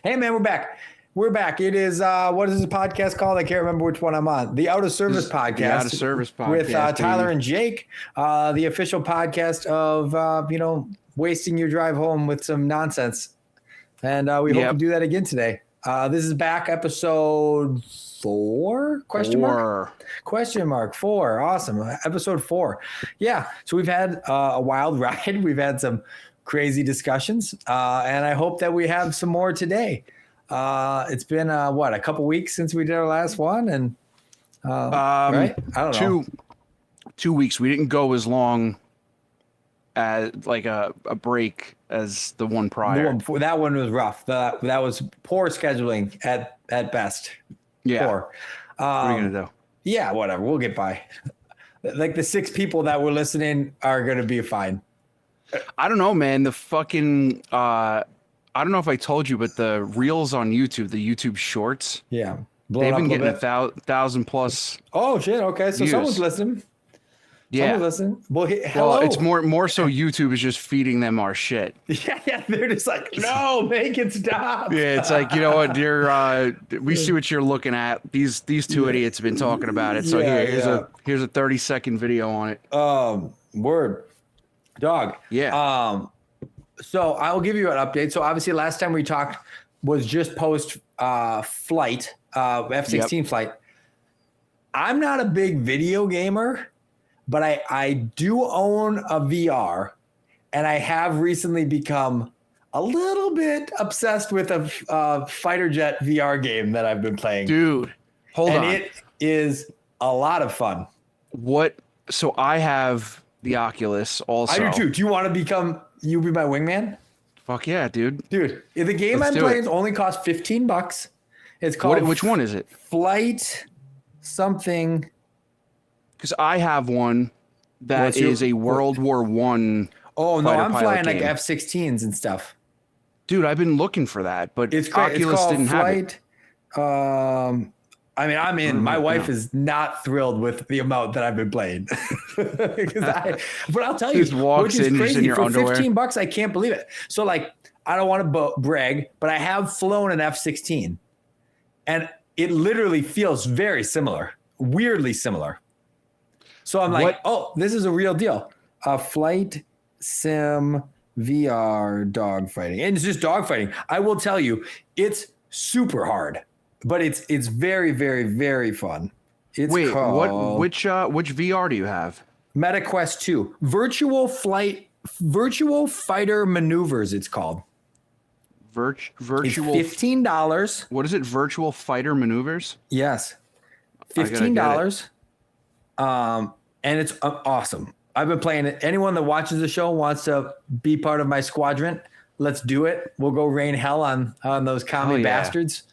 Hey man, we're back. We're back. It is what is this podcast called? I can't remember which one I'm on. The Out of Service podcast. The Out of Service podcast with Tyler and Jake, the official podcast of wasting your drive home with some nonsense. And we hope to do that again today. This is back episode 4? Question mark 4. Awesome. Episode 4. Yeah. So we've had a wild ride. We've had some crazy discussions. And I hope that we have some more today. It's been a couple weeks since we did our last one, and right? I don't know. 2 weeks. We didn't go as long as like a break as the one prior. That one was rough. That was poor scheduling at best. Yeah. Poor. What are you gonna do? Yeah, whatever. We'll get by. Like the 6 people that were listening are gonna be fine. I don't know, man. The fucking I don't know if I told you, but the reels on YouTube, the YouTube Shorts, yeah, they've been getting 1,000 plus. Oh shit! Okay, so views. someone's listening. Yeah, someone's listening. Well, hello. It's more so YouTube is just feeding them our shit. Yeah, they're just like, no, make it stop. Yeah, it's like, you know what, dear, we see what you're looking at. These 2 idiots have been talking about it. So here's a 30-second video on it. Word, dog. Yeah. So I will give you an update. So obviously last time we talked was just post flight, F-16 flight. I'm not a big video gamer, but I do own a VR, and I have recently become a little bit obsessed with a fighter jet VR game that I've been playing. Dude, hold on. And it is a lot of fun. What? So I have the Oculus also. I do too. Do you want to become... You be my wingman? Fuck yeah, dude. Dude, the game Let's I'm playing only costs $15. It's called... Which one is it? Flight something. Because I have one that is a World War I. Oh, no, I'm flying game. like F-16s and stuff. Dude, I've been looking for that, but it's Oculus it's didn't Flight, have it. I mean, I'm in. My wife is not thrilled with the amount that I've been playing. But I'll tell you, which is crazy. For $15, I can't believe it. So, like, I don't want to brag, but I have flown an F-16, and it literally feels very similar, weirdly similar. So I'm like, oh, this is a real deal. Flight sim VR dogfighting, and it's just dogfighting. I will tell you, it's super hard. But it's very, very, very fun. It's called... which VR do you have? MetaQuest 2. Virtual Fighter Maneuvers, it's called. Virtual... It's $15. What is it? Virtual Fighter Maneuvers? Yes. $15. And it's awesome. I've been playing it. Anyone that watches the show wants to be part of my squadron, let's do it. We'll go rain hell on those commie bastards.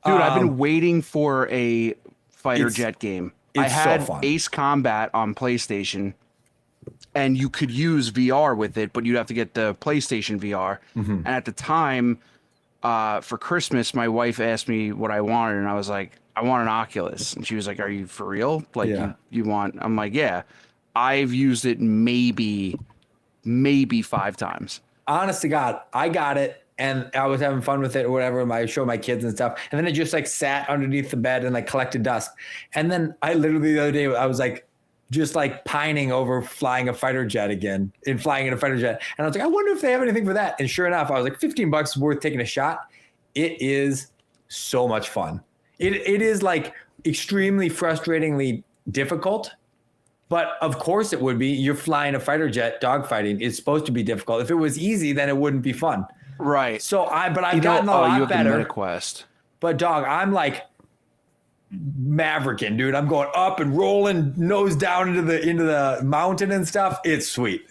Dude, I've been waiting for a fighter jet game. I had Ace Combat on PlayStation, and you could use VR with it, but you'd have to get the PlayStation VR. Mm-hmm. And at the time, for Christmas, my wife asked me what I wanted, and I was like, I want an Oculus. And she was like, are you for real? Like, you want... I'm like, yeah. I've used it maybe 5 times. Honest to God, I got it. And I was having fun with it or whatever. I showed my kids and stuff. And then it just like sat underneath the bed and like collected dust. And then I literally the other day, I was like, just like pining over flying a fighter jet again and flying in a fighter jet. And I was like, I wonder if they have anything for that. And sure enough, I was like, $15 is worth taking a shot. It is so much fun. It is like extremely frustratingly difficult. But of course it would be. You're flying a fighter jet, dogfighting. It's supposed to be difficult. If it was easy, then it wouldn't be fun. Right. So I've gotten a lot better. The MetaQuest. But dog, I'm like mavericking, dude. I'm going up and rolling nose down into the mountain and stuff. It's sweet.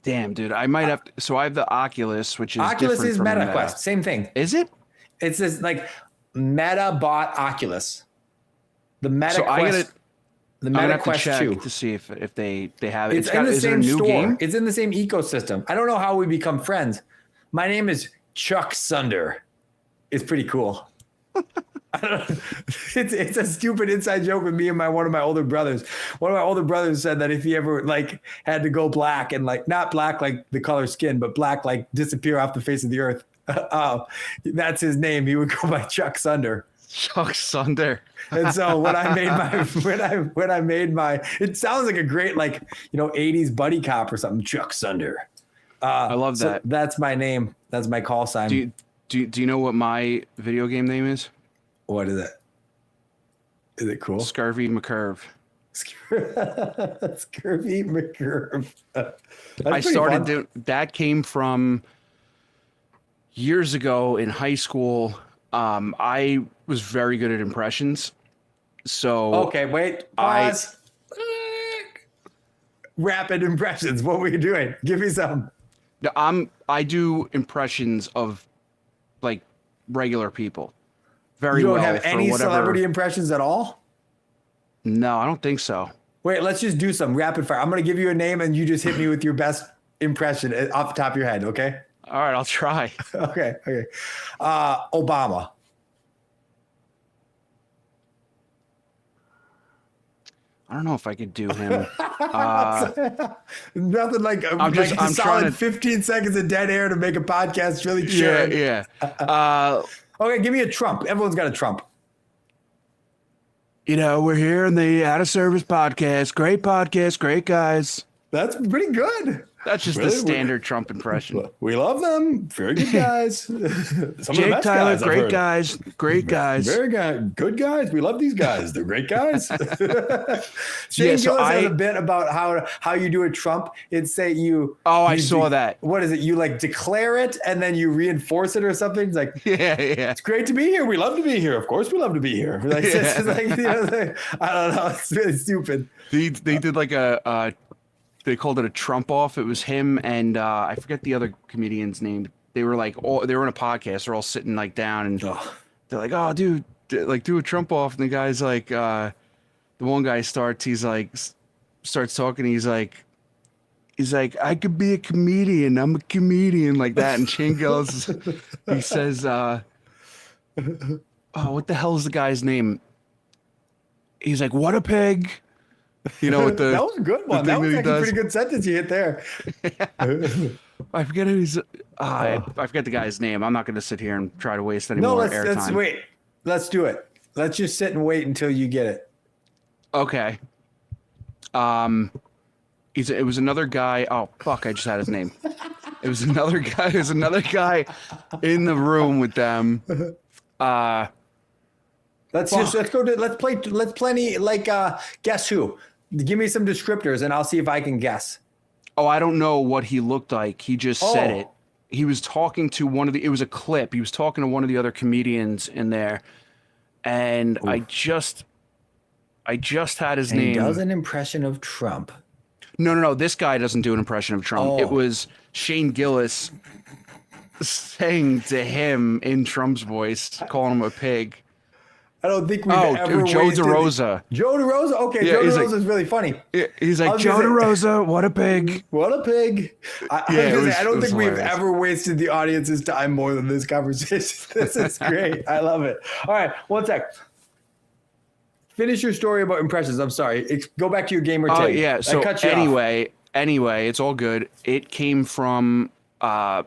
Damn, dude. I might have to, so I have the Oculus, which is Oculus is from MetaQuest. Same thing. Is it? It's this like Meta bought Oculus. The MetaQuest. So I gotta, the MetaQuest 2 to see if they have it. It's in the same store. Game? It's in the same ecosystem. I don't know how we become friends. My name is Chuck Sunder. It's pretty cool. I don't know. It's a stupid inside joke with me and one of my older brothers. One of my older brothers said that if he ever like had to go black and like not black like the color skin, but black like disappear off the face of the earth, That's his name. He would go by Chuck Sunder. Chuck Sunder. And so when I made my, it sounds like a great, like, 80s buddy cop or something. Chuck Sunder. I love that. That's my name. That's my call sign. Do you know what my video game name is? What is it? Is it cool? Scurvy McCurve. Scurvy McCurve. I started doing that. Came from years ago in high school. I was very good at impressions. So okay, wait, pause. Rapid impressions. What were you doing? Give me some. I do impressions of like regular people. Very well. You don't have any celebrity impressions at all? No, I don't think so. Wait, let's just do some rapid fire. I'm going to give you a name and you just hit me with your best impression off the top of your head, okay? All right, I'll try. Okay. Obama. I don't know if I could do him. Nothing like I'm solid 15 seconds of dead air to make a podcast really sure. Yeah. Okay, give me a Trump. Everyone's got a Trump. We're here in the Out of Service podcast. Great podcast, great guys. That's pretty good. That's just the standard Trump impression. We love them. Very good guys. Jake Tyler, great guys. Great guys. Very good guys. We love these guys. They're great guys. Shane Gillis has a bit about how you do a Trump. It's say you. Oh, I saw that. What is it? You like declare it and then you reinforce it or something. It's like, yeah. It's great to be here. We love to be here. Of course, we love to be here. Like, it's like, I don't know. It's really stupid. They did like they called it a Trump off. It was him and I forget the other comedian's name. They were like, they were in a podcast. They're all sitting like down and they're like, oh, dude, like do a Trump off. And the guy's like, the one guy starts talking. He's like, I could be a comedian. I'm a comedian like that. And Shane Gillis, he says, what the hell is the guy's name? He's like, what a pig. That was a good one. That was actually a pretty good sentence you hit there. I forget who's. I forget the guy's name. I'm not going to sit here and try to waste any more airtime. Let's wait. Let's do it. Let's just sit and wait until you get it. Okay. It was another guy. Oh fuck! I just had his name. It was another guy. There's another guy in the room with them. Let's play like guess who. Give me some descriptors and I'll see if I can guess. Oh, I don't know what he looked like. He just said it. He was talking to it was a clip. He was talking to one of the other comedians in there. And I just had his name. He does an impression of Trump. No. This guy doesn't do an impression of Trump. It was Shane Gillis saying to him in Trump's voice, calling him a pig. I don't think we've ever Joe DeRosa. Joe DeRosa? Okay, yeah, Joe DeRosa is really funny. He's like, Joe DeRosa, what a pig. What a pig. I don't think we've ever wasted the audience's time more than this conversation. This is great. I love it. All right, one sec. Finish your story about impressions. I'm sorry. Go back to your gamer tag. Oh, yeah. So anyway, it's all good. It came from, I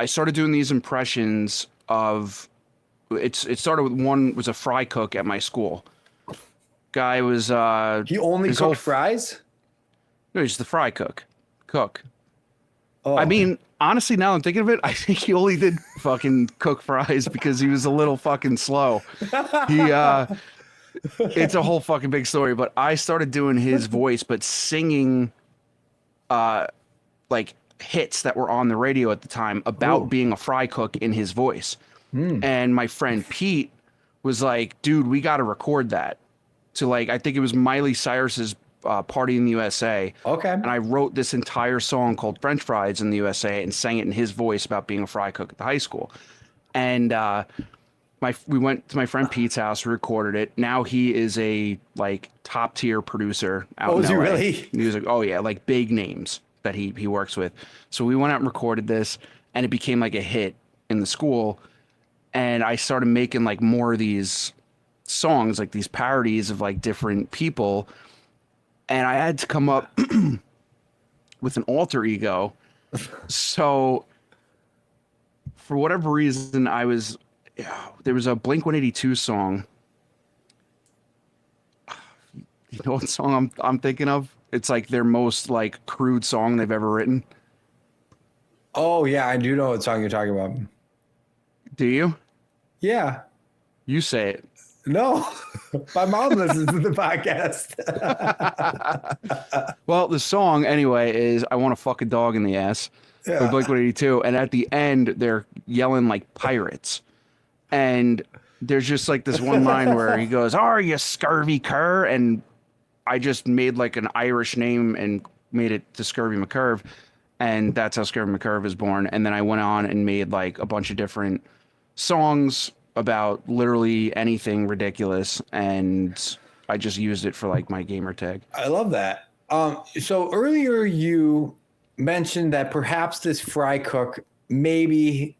started doing these impressions of... It started with one was a fry cook at my school. Guy was he only cooked fries? No, he's the fry cook. Oh, I mean, honestly, now I'm thinking of it, I think he only did fucking cook fries because he was a little fucking slow. It's a whole fucking big story, but I started doing his voice, but singing like hits that were on the radio at the time about being a fry cook in his voice. And my friend Pete was like, dude, we got to record that. So like, I think it was Miley Cyrus's Party in the USA. Okay. And I wrote this entire song called French Fries in the USA and sang it in his voice about being a fry cook at the high school. And we went to my friend Pete's house, recorded it. Now he is a like top tier producer out in LA. Is he really? Music. Oh yeah, like big names that he works with. So we went out and recorded this, and it became like a hit in the school. And I started making like more of these songs, like these parodies of like different people. And I had to come up with an alter ego. So for whatever reason, there was a Blink-182 song. You know what song I'm thinking of? It's like their most like crude song they've ever written. Oh yeah, I do know what song you're talking about. Do you? Yeah. You say it. No, my mom listens to the podcast. Well, the song anyway is "I Want to Fuck a Dog in the Ass" by Blink-182, and at the end they're yelling like pirates, and there's just like this one line where he goes, "Are you scurvy cur?" And I just made like an Irish name and made it to Scurvy McCurve, and that's how Scurvy McCurve is born. And then I went on and made like a bunch of different songs about literally anything ridiculous, and I just used it for like my gamer tag. I love that. So earlier you mentioned that perhaps this fry cook maybe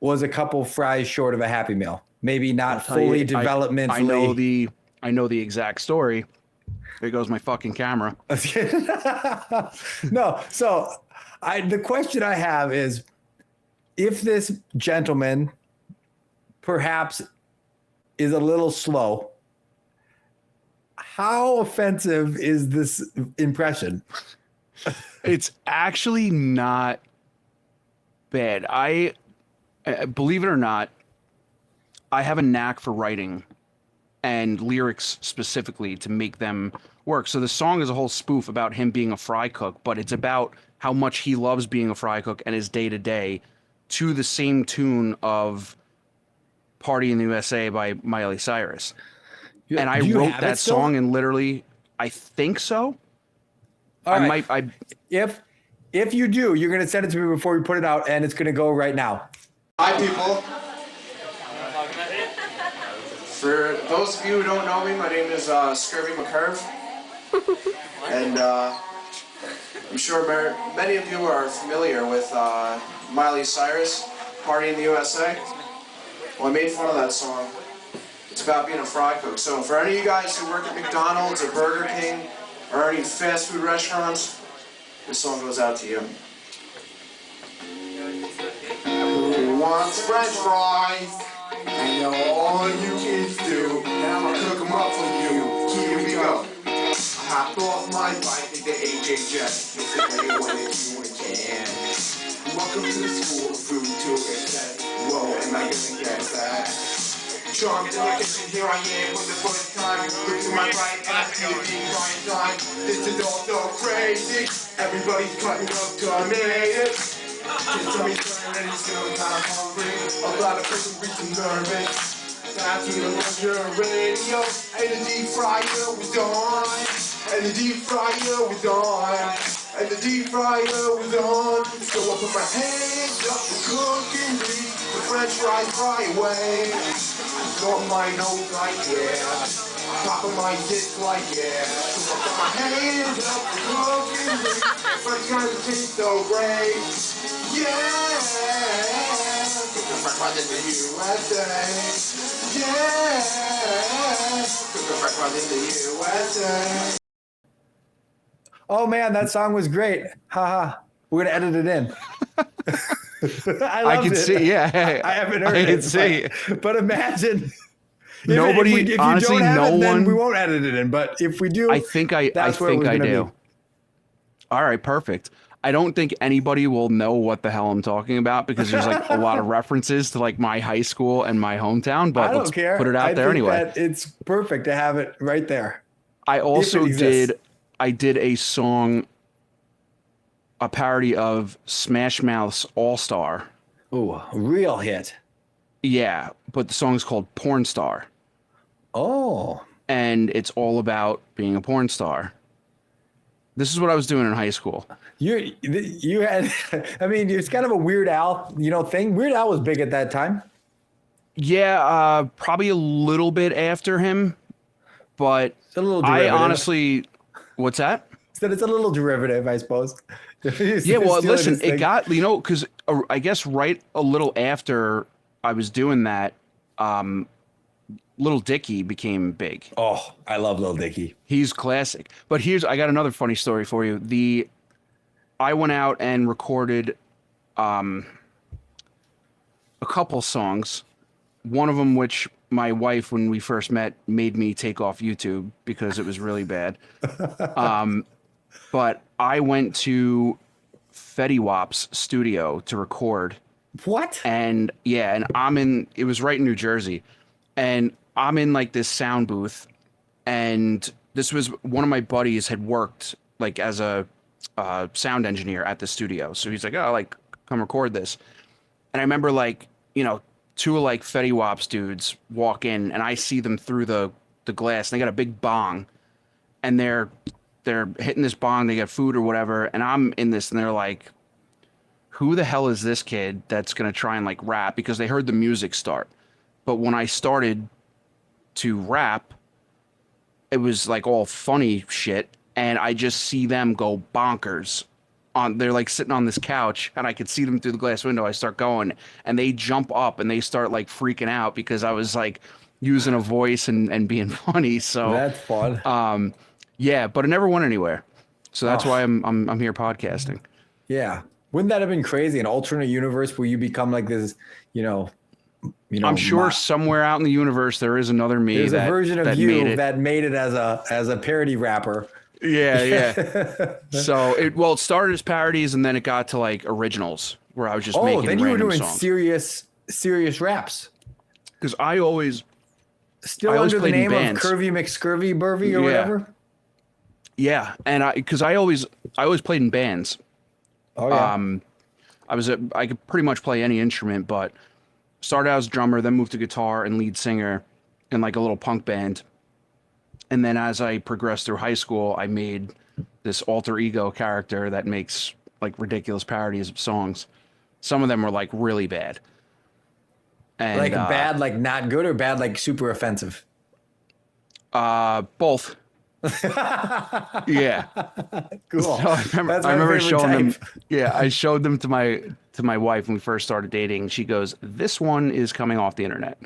was a couple fries short of a Happy Meal, maybe not fully developmentally. I know the exact story. There goes my fucking camera. No, so the question I have is, if this gentleman perhaps is a little slow, how offensive is this impression? It's actually not bad. I believe it or not, I have a knack for writing and lyrics specifically to make them work. So the song is a whole spoof about him being a fry cook, but it's about how much he loves being a fry cook and his day to day, to the same tune of Party in the USA by Miley Cyrus. And I wrote that song and literally, I think so. If you do, you're going to send it to me before we put it out, and it's going to go right now. Hi, people. For those of you who don't know me, my name is Scurvy McCurve. And I'm sure many of you are familiar with Miley Cyrus, Party in the USA. Well, I made fun of that song. It's about being a fry cook. So for any of you guys who work at McDonald's or Burger King or any fast food restaurants, this song goes out to you. Who wants French fries? I know all you kids do. Now I'll cook them up for you. Here we go. I hopped off my bike at the AJ Jet. It's the way when it's you and can. Welcome to the school of food to get. Whoa, am I gonna get that? Charmed in the kitchen, here I am for the first time. Look to my right and I see it being prime time. This is all so crazy. Everybody's cutting up tomatoes. Kids tell me turn and he's feeling kind of hungry. A lot of people reaching nervous. Time to lunch your radio. And the deep fryer was on. And the deep fryer was on. And the deep fryer was on. So I put my hands up for cooking meat. The French fries fry away. Got my nose like yeah. Top of my dick like yeah. So I put my hands up for cooking meat. French fries taste so great. Yeah. Cook the French fries in the USA. Yeah. Cook the French fries in the USA. Oh man, that song was great. Haha. We're gonna edit it in. I can see, yeah. I haven't heard it. I can see. But imagine. Nobody, if honestly, you don't have no it, then one. we won't edit it in. But if we do, I think I do. All right, perfect. I don't think anybody will know what the hell I'm talking about because there's like a lot of references to like my high school and my hometown. But I don't let's care. Put it out there anyway. That it's perfect to have it right there. I also did a song, a parody of Smash Mouth's All Star. Ooh, a real hit. Yeah, but the song's called Porn Star. Oh. And it's all about being a porn star. This is what I was doing in high school. You had, I mean, it's kind of a Weird Al, thing. Weird Al was big at that time. Yeah, probably a little bit after him, but it's a little derivative. I honestly, what's that? It's a little derivative, I suppose. Yeah, well, listen, it got, because I guess right a little after I was doing that, Little Dicky became big. Oh, I love Little Dicky. He's classic. But I got another funny story for you. I went out and recorded a couple songs. One of them, which my wife, when we first met, made me take off YouTube because it was really bad. But I went to Fetty Wap's studio to record. What? And and it was right in New Jersey. And I'm in like this sound booth. And this was one of my buddies had worked like as a sound engineer at the studio. So he's like, oh, like, come record this. And I remember like, two of like Fetty Wap's dudes walk in and I see them through the glass and they got a big bong and they're hitting this bong, they got food or whatever. And I'm in this and they're like, who the hell is this kid that's going to try and like rap? Because they heard the music start. But when I started to rap, it was like all funny shit. And I just see them go bonkers. They're like sitting on this couch and I could see them through the glass window. I start going and they jump up and they start like freaking out because I was like using a voice and being funny. So that's fun. Yeah, but it never went anywhere. So that's why I'm here podcasting. Yeah. Wouldn't that have been crazy? An alternate universe where you become like this, I'm sure somewhere out in the universe there is another me. There's a version of you that made it as a parody rapper. Yeah. So it started as parodies and then it got to like originals where I was just making then you were doing songs. serious raps. Because I always under the name of Curvy McScurvy Burvy or whatever. Yeah, and I always played in bands. Oh yeah. I could pretty much play any instrument, but started out as drummer, then moved to guitar and lead singer in like a little punk band. And then as I progressed through high school, I made this alter ego character that makes like ridiculous parodies of songs. Some of them were like really bad. And, like bad, like not good, or bad, like super offensive? Both. Yeah. Cool. So I remember showing them. Yeah, I showed them to my wife when we first started dating. She goes, "This one is coming off the internet."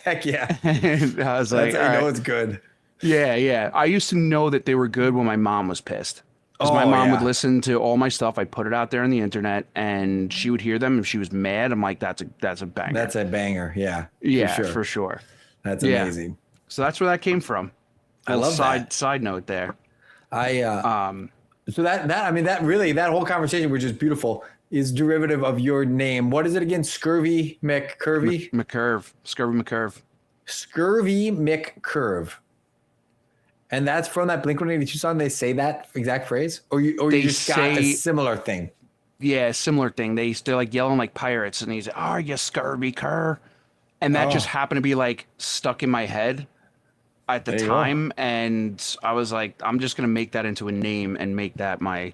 Heck yeah. And I was like, I know it's good. Yeah. I used to know that they were good when my mom was pissed. Because my mom would listen to all my stuff. I put it out there on the internet and she would hear them. If she was mad, I'm like, that's a banger. That's a banger. Yeah. Yeah, for sure. That's amazing. So that's where that came from. I love side note there. So that whole conversation, which is beautiful, is derivative of your name. What is it again? Scurvy McCurvy? McCurve. Scurvy McCurve. Scurvy McCurve. And that's from that Blink-182 song. They say that exact phrase, or you just got a similar thing. Yeah, similar thing. They're like yelling like pirates, and he's like, "Oh, you scurvy cur," and that just happened to be like stuck in my head at the time, and I was like, I'm just gonna make that into a name and make that my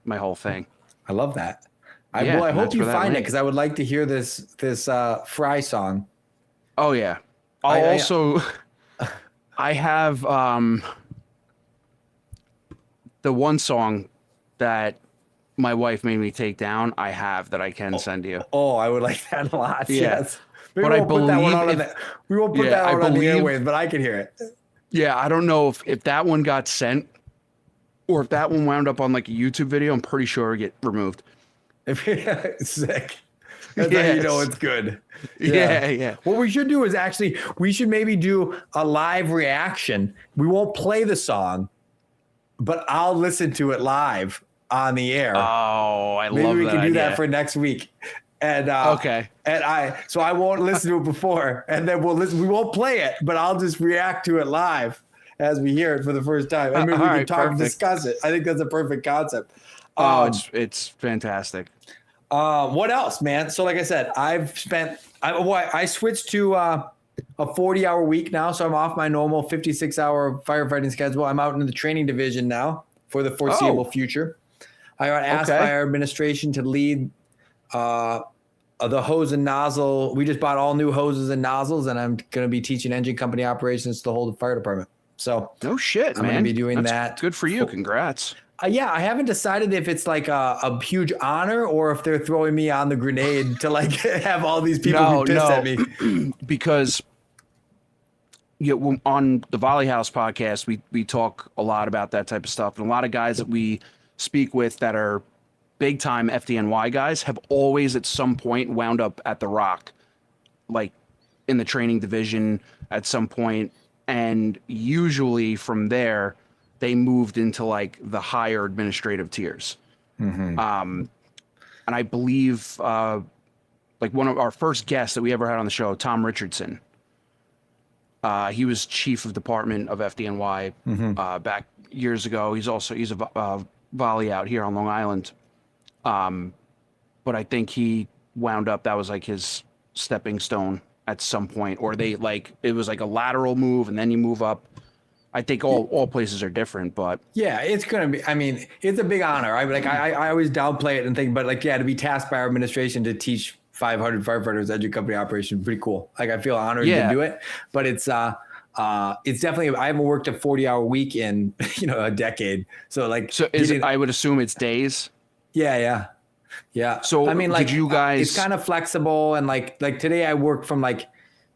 whole thing. I love that. I hope you find it because I would like to hear this Fry song. Oh yeah, I have the one song that my wife made me take down. I have that I can send you. Oh, I would like that a lot. Yeah. Yes. Maybe we won't put that one on the airwaves, but I can hear it. Yeah, I don't know if that one got sent or if that one wound up on like a YouTube video. I'm pretty sure it get removed. Sick. That's how you know it's good. Yeah. What we should do is we should maybe do a live reaction. We won't play the song, but I'll listen to it live on the air. Oh, I love that. Maybe we can do that for next week. And okay. And I won't listen to it before, and then we'll listen. We won't play it, but I'll just react to it live as we hear it for the first time. And maybe we can talk and discuss it. I think that's a perfect concept. It's fantastic. What else, man? So like I said, I switched to a 40-hour week now. So I'm off my normal 56-hour firefighting schedule. I'm out in the training division now for the foreseeable future. I got asked by our administration to lead the hose and nozzle. We just bought all new hoses and nozzles, and I'm going to be teaching engine company operations to the whole fire department. So no shit, I'm going to be doing that. Good for you. Congrats. Yeah, I haven't decided if it's like a huge honor or if they're throwing me on the grenade to like have all these people be pissed at me. Because on the Volley House podcast, we talk a lot about that type of stuff. And a lot of guys that we speak with that are big time FDNY guys have always at some point wound up at the Rock, like in the training division at some point, and usually from there they moved into like the higher administrative tiers. And I believe like one of our first guests that we ever had on the show, Tom Richardson, he was chief of department of FDNY back years ago. He's a volley out here on Long Island. But I think he wound up, that was like his stepping stone at some point, or they like, it was like a lateral move and then you move up. I think all places are different, but yeah, it's going to be, I mean, it's a big honor. I always downplay it and think, but like, yeah, to be tasked by our administration to teach 500 firefighters at your company operation, pretty cool. Like, I feel honored to do it, but it's definitely, I haven't worked a 40-hour week in, a decade. So like, I would assume it's days. Yeah. So I mean, like, did you guys, it's kind of flexible. And like today I worked from like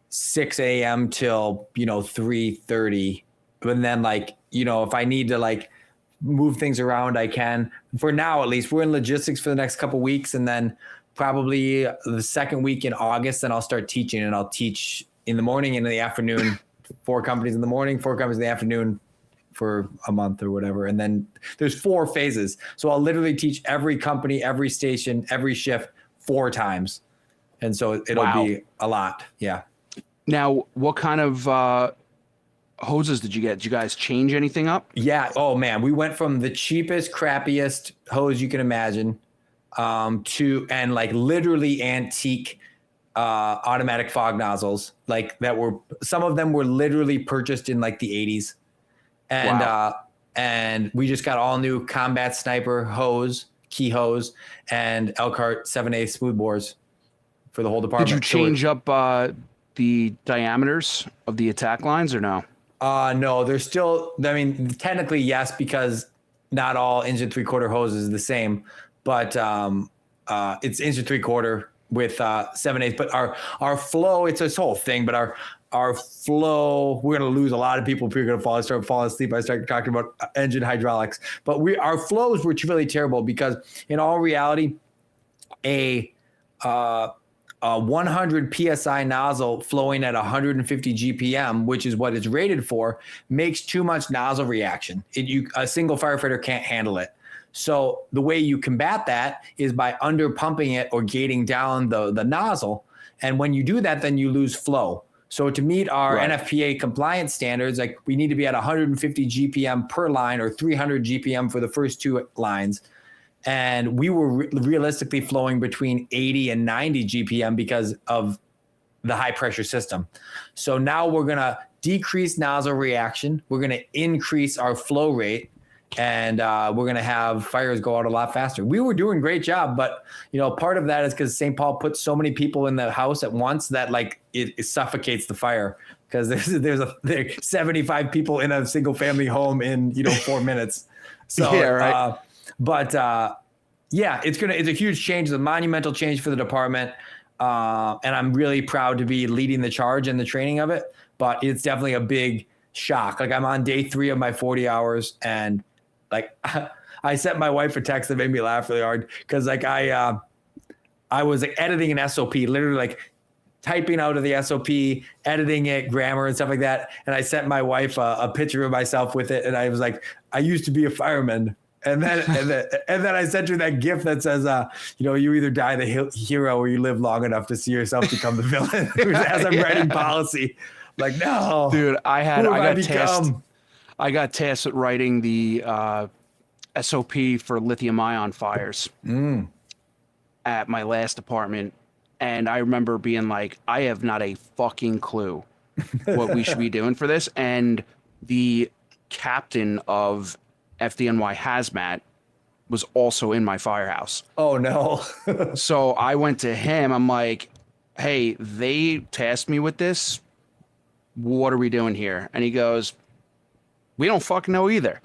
6 a.m. till, 3:30. And then like, if I need to like move things around, I can. For now, at least, we're in logistics for the next couple of weeks. And then probably the second week in August, then I'll start teaching, and I'll teach in the morning and in the afternoon, 4 companies in the morning, 4 companies in the afternoon for a month or whatever. And then there's 4 phases. So I'll literally teach every company, every station, every shift 4 times. And so it'll be a lot. Yeah. Now, what kind of hoses did you get? Did you guys change anything up? Yeah. Oh man, we went from the cheapest, crappiest hose you can imagine to, and like literally antique automatic fog nozzles, like that were, some of them were literally purchased in like the 80s. And and we just got all new Combat Sniper hose, key hose, and Elkhart 7/8 smooth bores for the whole department. Did you change up the diameters of the attack lines or no? No, they're still, I mean, technically yes, because not all 1 3/4 hoses is the same, but it's 1 3/4 with 7/8. But our flow, it's this whole thing, but our flow, we're going to lose a lot of people. People are going to start falling asleep. I start talking about engine hydraulics, but our flows were really terrible because in all reality, a 100 PSI nozzle flowing at 150 GPM, which is what it's rated for, makes too much nozzle reaction. A single firefighter can't handle it. So the way you combat that is by under pumping it or gating down the nozzle. And when you do that, then you lose flow. So to meet our NFPA compliance standards, like we need to be at 150 GPM per line or 300 GPM for the first 2 lines. And we were realistically flowing between 80 and 90 GPM because of the high pressure system. So now we're going to decrease nozzle reaction. We're going to increase our flow rate, and we're going to have fires go out a lot faster. We were doing a great job, but part of that is because St. Paul puts so many people in the house at once that like it suffocates the fire, because there's 75 people in a single family home in 4 minutes. So yeah, right. It's a huge change, a monumental change for the department. And I'm really proud to be leading the charge in the training of it, but it's definitely a big shock. Like, I'm on day 3 of my 40 hours, and like I sent my wife a text that made me laugh really hard. Cause like I was like editing an SOP, literally like typing out of the SOP, editing it, grammar and stuff like that. And I sent my wife a picture of myself with it. And I was like, I used to be a fireman. And then I sent her that GIF that says, you either die the hero or you live long enough to see yourself become the villain. As I'm writing policy, like, no, dude, I got tasked with writing the SOP for lithium ion fires at my last department. And I remember being like, I have not a fucking clue what we should be doing for this. And the captain of FDNY Hazmat was also in my firehouse. Oh no. So I went to him. I'm like, hey, they tasked me with this. What are we doing here? And he goes, we don't fucking know either.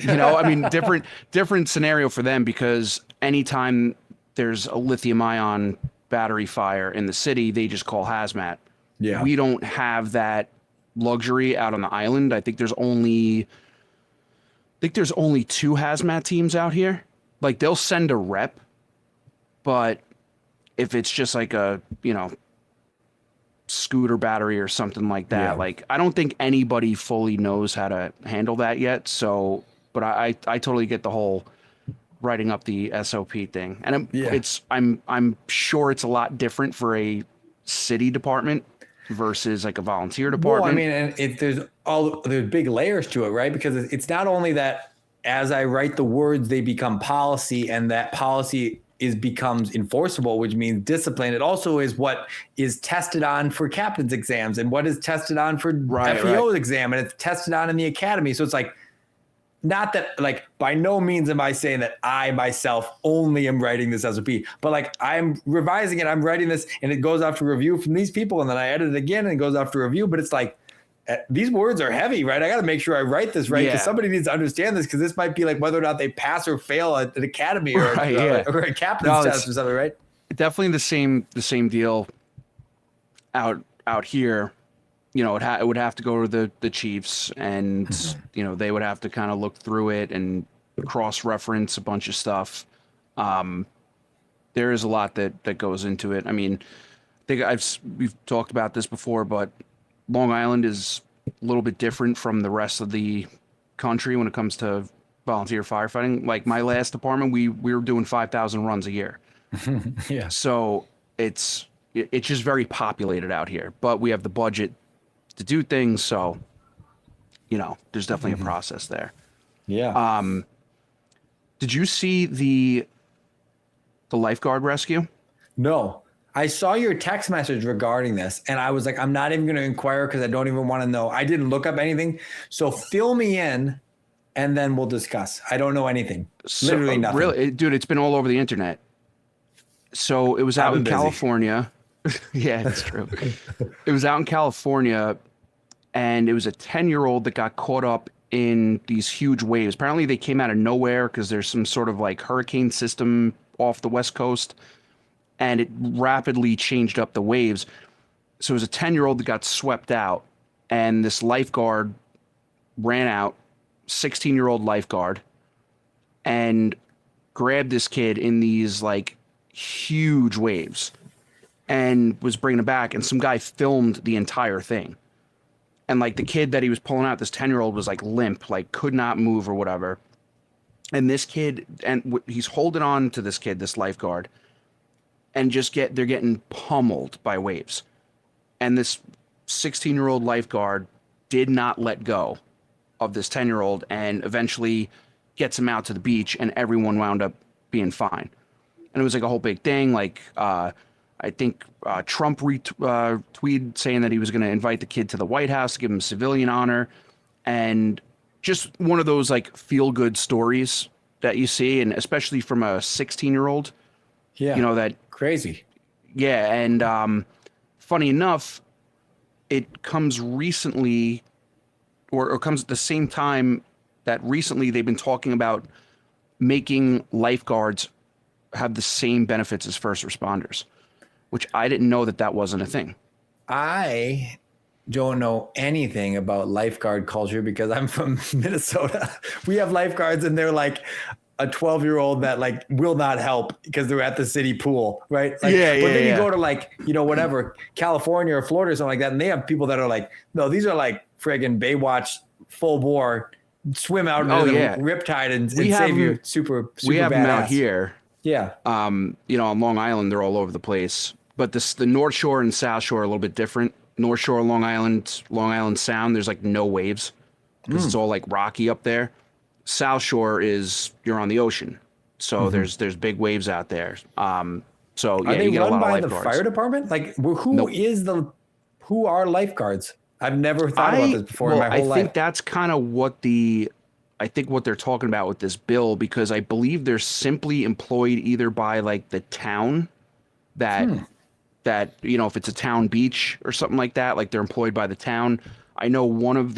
I mean, different scenario for them, because anytime there's a lithium ion battery fire in the city, they just call hazmat. Yeah. We don't have that luxury out on the island. I think there's only 2 hazmat teams out here. like they'll send a rep, but if it's just like a, scooter battery or something like that, like I don't think anybody fully knows how to handle that yet. So, but I totally get the whole writing up the SOP thing. And I'm sure it's a lot different for a city department versus like a volunteer department. Well, I mean, and there's big layers to it, right? Because it's not only that as I write the words, they become policy, and that policy becomes enforceable, which means discipline. It also is what is tested on for captain's exams and what is tested on for FEO's exam, and it's tested on in the academy. So it's like, not that, like, by no means am I saying that I myself only am writing this SOP, but like I'm revising it, I'm writing this, and it goes off to review from these people, and then I edit it again and it goes off to review. But it's like, these words are heavy, right? I got to make sure I write this right, because somebody needs to understand this, because this might be like whether or not they pass or fail at an academy or a captain's test or something, right? Definitely the same deal out here. It would have to go to the chiefs, and they would have to kind of look through it and cross-reference a bunch of stuff. There is a lot that goes into it. I mean, I think we've talked about this before, but Long Island is a little bit different from the rest of the country when it comes to volunteer firefighting. Like my last department, we were doing 5,000 runs a year. Yeah. So it's just very populated out here, but we have the budget to do things. So, there's definitely a process there. Yeah. Did you see the lifeguard rescue? No. I saw your text message regarding this, and I was like, I'm not even going to inquire because I don't even want to know. I didn't look up anything. So fill me in, and then we'll discuss. I don't know anything. Literally nothing. Really, dude, it's been all over the internet. So it was out in California. Yeah, it's true. It was out in California, and it was a 10-year-old that got caught up in these huge waves. Apparently they came out of nowhere because there's some sort of like hurricane system off the West Coast, and it rapidly changed up the waves. So it was a 10-year-old that got swept out, and this lifeguard ran out, 16-year-old lifeguard, and grabbed this kid in these like huge waves and was bringing him back. And some guy filmed the entire thing. And like the kid that he was pulling out, this 10-year-old was like limp, like could not move or whatever. And this kid, and he's holding on to this kid, this lifeguard, and they're getting pummeled by waves. And this 16-year-old lifeguard did not let go of this 10-year-old, and eventually gets him out to the beach, and everyone wound up being fine. And it was like a whole big thing. Like, I think Trump tweeted saying that he was going to invite the kid to the White House to give him civilian honor. And just one of those like feel-good stories that you see, and especially from a 16-year-old. Yeah. That crazy. Yeah. And funny enough, it comes recently, or comes at the same time that recently they've been talking about making lifeguards have the same benefits as first responders, which I didn't know that wasn't a thing. I don't know anything about lifeguard culture because I'm from Minnesota. We have lifeguards, and they're like a 12-year-old that like will not help because they're at the city pool, right? Like, but then you go to like, whatever, California or Florida or something like that, and they have people that are like, no, these are like friggin' Baywatch full bore, swim out into the riptide and save you super we have badass. Them out here. Yeah. On Long Island, they're all over the place. But the North Shore and South Shore are a little bit different. North Shore, Long Island Sound, there's like no waves because it's all like rocky up there. South Shore you're on the ocean. So there's big waves out there. So are they you get run a lot by of the lifeguards. fire department? Like who are lifeguards? I've never thought about this before in my whole life. I think that's kind of what they're talking about with this bill, because I believe they're simply employed either by like the town that if it's a town beach or something like that, like they're employed by the town. I know one of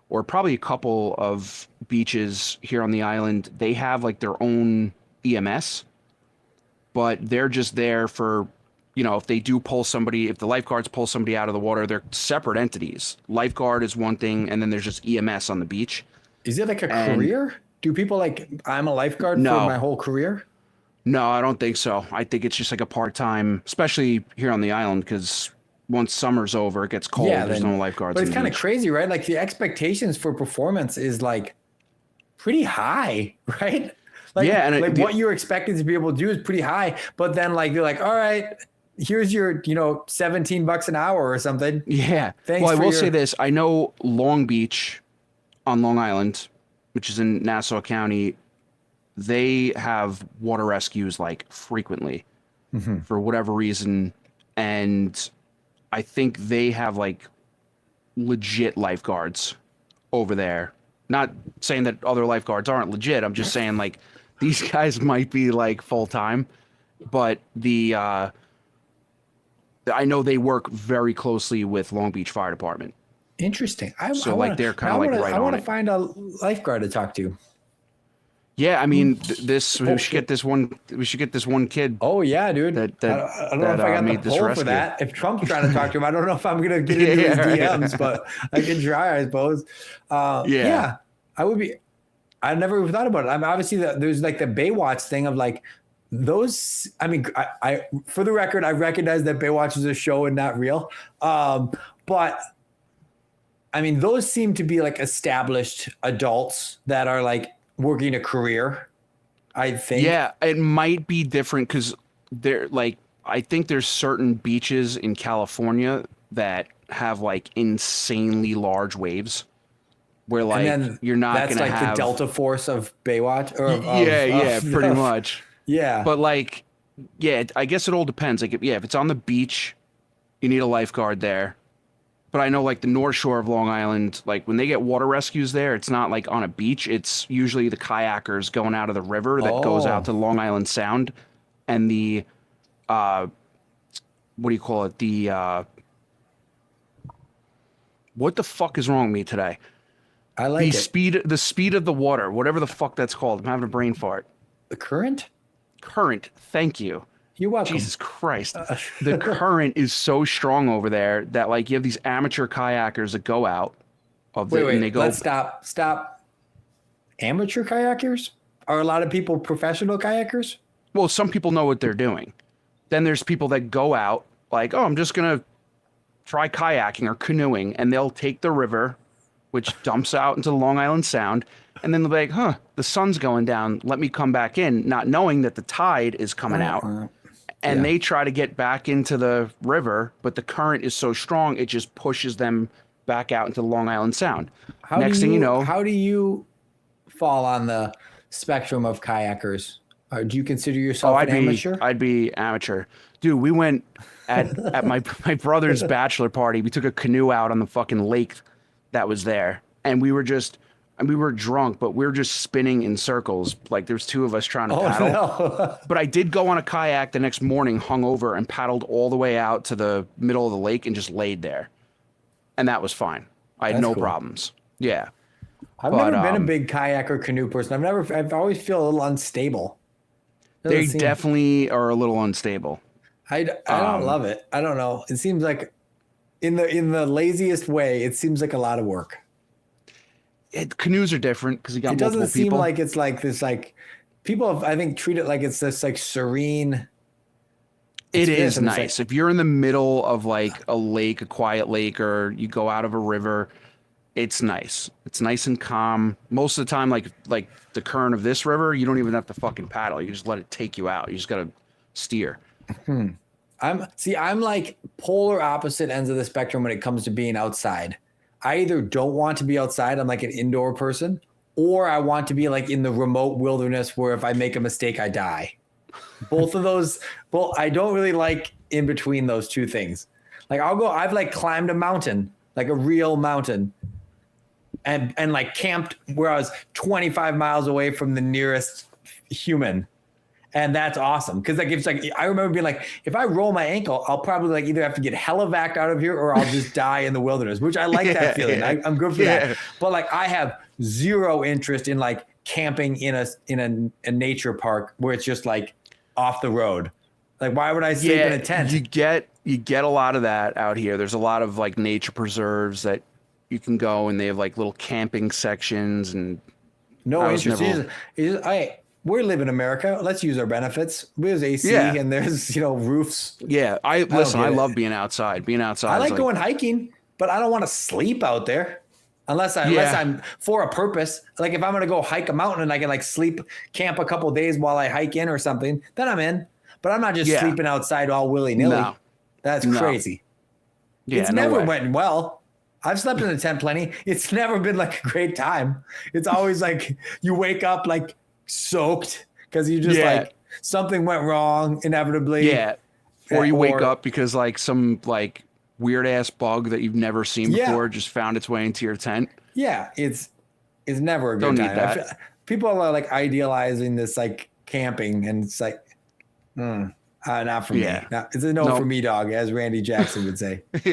or probably a couple of beaches here on the island, they have like their own EMS, but they're just there for, if they do if the lifeguards pull somebody out of the water, they're separate entities. Lifeguard is one thing, and then there's just EMS on the beach. Is it like a career? do people like, I'm a lifeguard for my whole career? No, I don't think so. I think it's just like a part-time, especially here on the island, because once summer's over, it gets cold. There's no lifeguards. But it's kind of crazy, right? Like the expectations for performance is like pretty high, right? Like, yeah, and like what you're expected to be able to do is pretty high. But then like you're like, all right, here's your, $17 an hour or something. Yeah. Thanks. Well, I will say this. I know Long Beach on Long Island, which is in Nassau County, they have water rescues like frequently for whatever reason. And I think they have like legit lifeguards over there. Not saying that other lifeguards aren't legit. I'm just saying like these guys might be like full time, but I know they work very closely with Long Beach Fire Department. Interesting. They're kind of like right on it. I want to find a lifeguard to talk to. Yeah, I mean, we should get this one. We should get this one kid. Oh yeah, dude. I don't know if I got the pull for that. If Trump's trying to talk to him, I don't know if I'm gonna get into his DMs, but I can try, I suppose. Yeah, I would be. I never even thought about it. I mean, obviously, there's like the Baywatch thing of like those. I mean, I for the record, I recognize that Baywatch is a show and not real. But I mean, those seem to be like established adults that are like working a career, I think. Yeah, it might be different because I think there's certain beaches in California that have like insanely large waves where like you're not going to have. That's like the Delta Force of Baywatch? Pretty much. Yeah. But like, yeah, I guess it all depends. Like, if it's on the beach, you need a lifeguard there. But I know like the North Shore of Long Island, like when they get water rescues there, it's not like on a beach. It's usually the kayakers going out of the river that goes out to Long Island Sound, and the, what do you call it? The, what the fuck is wrong with me today? I like the speed of the water, whatever the fuck that's called. I'm having a brain fart. The current? Current. Thank you. You're welcome. Jesus Christ. The current is so strong over there that like you have these amateur kayakers that go out and they go. Let's stop. Amateur kayakers? Are a lot of people professional kayakers? Well, some people know what they're doing. Then there's people that go out like, oh, I'm just going to try kayaking or canoeing, and they'll take the river, which dumps out into the Long Island Sound, and then they'll be like, the sun's going down. Let me come back in, not knowing that the tide is coming out. And they try to get back into the river, but the current is so strong, it just pushes them back out into the Long Island Sound. Next thing you know. How do you fall on the spectrum of kayakers? Do you consider yourself an amateur? I'd be amateur. Dude, we went at my brother's bachelor party. We took a canoe out on the fucking lake that was there. And we were drunk, but we were just spinning in circles. Like there's two of us trying to paddle. No. But I did go on a kayak the next morning, hung over, and paddled all the way out to the middle of the lake and just laid there. And that was fine. I had no problems. Yeah. I've never been a big kayak or canoe person. I've always feel a little unstable. They definitely are a little unstable. I don't love it. I don't know. It seems like in the laziest way, it seems like a lot of work. Canoes are different because you got multiple people. It doesn't seem like it's like this, like people have, I think, treat it like it's this like serene. It is nice. If you're in the middle of like a lake, a quiet lake, or you go out of a river, it's nice. It's nice and calm. Most of the time, like the current of this river, you don't even have to fucking paddle. You just let it take you out. You just got to steer. I'm like polar opposite ends of the spectrum when it comes to being outside. I either don't want to be outside, I'm like an indoor person, or I want to be like in the remote wilderness where if I make a mistake, I die. Both of those, I don't really like in between those two things. Like I've like climbed a mountain, like a real mountain, and like camped where I was 25 miles away from the nearest human. And that's awesome. Cause like, it's like, I remember being like, if I roll my ankle, I'll probably like either have to get hellevac'd out of here or I'll just die in the wilderness, which I like that feeling. I'm good for that. But like, I have zero interest in like camping in a nature park where it's just like off the road. Like, why would I sleep in a tent? You get a lot of that out here. There's a lot of like nature preserves that you can go and they have like little camping sections and No interest. We live in America. Let's use our benefits. There's AC and there's, roofs. Yeah. I love being outside. I like going hiking, but I don't want to sleep out there unless I'm for a purpose. Like if I'm going to go hike a mountain and I can sleep, camp a couple of days while I hike in or something, then I'm in. But I'm not just sleeping outside all willy-nilly. No. That's crazy. Yeah, it's never went well. I've slept in a tent plenty. It's never been a great time. It's always you wake up soaked because you just something went wrong inevitably. Yeah. Or you wake up because some weird ass bug that you've never seen before just found its way into your tent. Yeah. It's never a good time. Need that. People are idealizing this camping and it's not for me. It's a no for me, dog, as Randy Jackson would say. But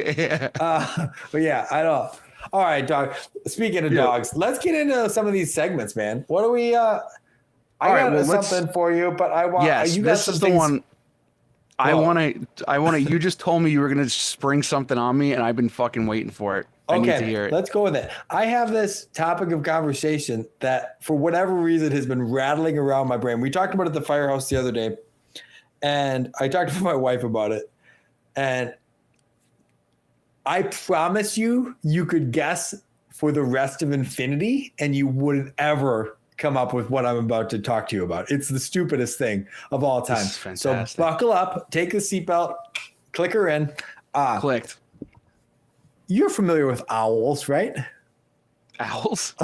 yeah, I don't. All right, dog. Speaking of dogs, let's get into some of these segments, man. What do we? I got something for you, but I want. Yes, this is the one. I want to. You just told me you were gonna spring something on me, and I've been fucking waiting for it. I need to hear it. Let's go with it. I have this topic of conversation that, for whatever reason, has been rattling around my brain. We talked about it at the firehouse the other day. And I talked to my wife about it, and I promise you could guess for the rest of infinity, and you wouldn't ever come up with what I'm about to talk to you about. It's the stupidest thing of all time. So buckle up, take the seatbelt, click her in. Clicked. You're familiar with owls, right? Owls?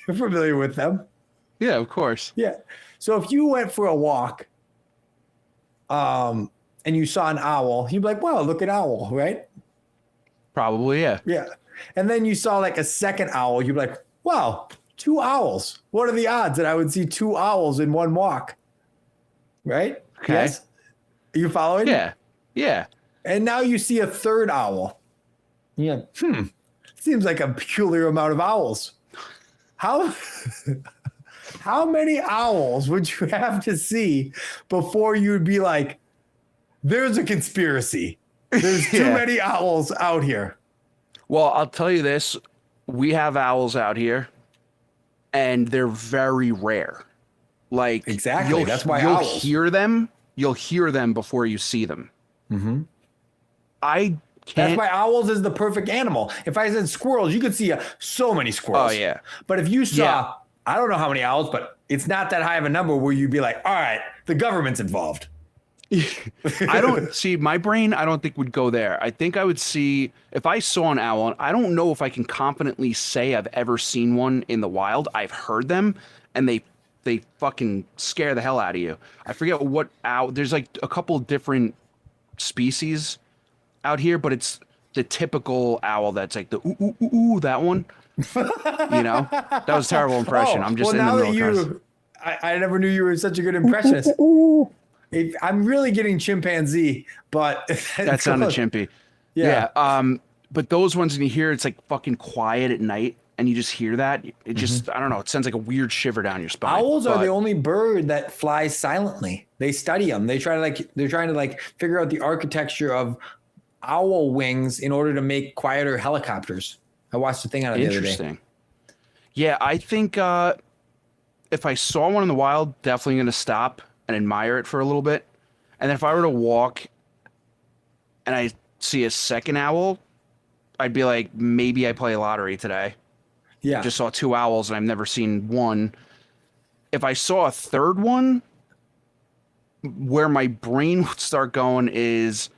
You're familiar with them? Yeah, of course. Yeah. So if you went for a walk, and you saw an owl, you'd be like, wow, look at owl, right? Probably, yeah. Yeah. And then you saw a second owl, you'd be like, wow, 2 owls. What are the odds that I would see 2 owls in one walk? Right? Okay. Yes? Are you following? Yeah. Yeah. And now you see a third owl. Yeah. Seems like a peculiar amount of owls. How many owls would you have to see before you would be like, there's a conspiracy? There's too many owls out here. Well, I'll tell you this. We have owls out here, and they're very rare. Exactly. That's why you'll hear them. You'll hear them before you see them. Mm-hmm. That's why owls is the perfect animal. If I said squirrels, you could see so many squirrels. Oh, yeah. But if you saw... I don't know how many owls, but it's not that high of a number where you'd be like, all right, the government's involved. I don't see my brain. I don't think would go there. I think I would see if I saw an owl. I don't know if I can confidently say I've ever seen one in the wild. I've heard them and they fucking scare the hell out of you. I forget what owl. There's a couple different species out here, but it's the typical owl that's the ooh, ooh, ooh, ooh, that one. That was a terrible impression. I'm just in the middle. I never knew you were such a good impressionist. I'm really getting chimpanzee, but that sounded chimpy. Yeah. But those ones, when you hear it's fucking quiet at night, and you just hear that, it just I don't know. It sends a weird shiver down your spine. Owls are the only bird that flies silently. They study them. They try to they're trying to figure out the architecture of owl wings in order to make quieter helicopters. I watched the thing on it the other day. Interesting. Yeah, I think if I saw one in the wild, definitely going to stop and admire it for a little bit. And then if I were to walk and I see a second owl, I'd be like, maybe I play lottery today. Yeah. I just saw 2 owls and I've never seen one. If I saw a third one, where my brain would start going is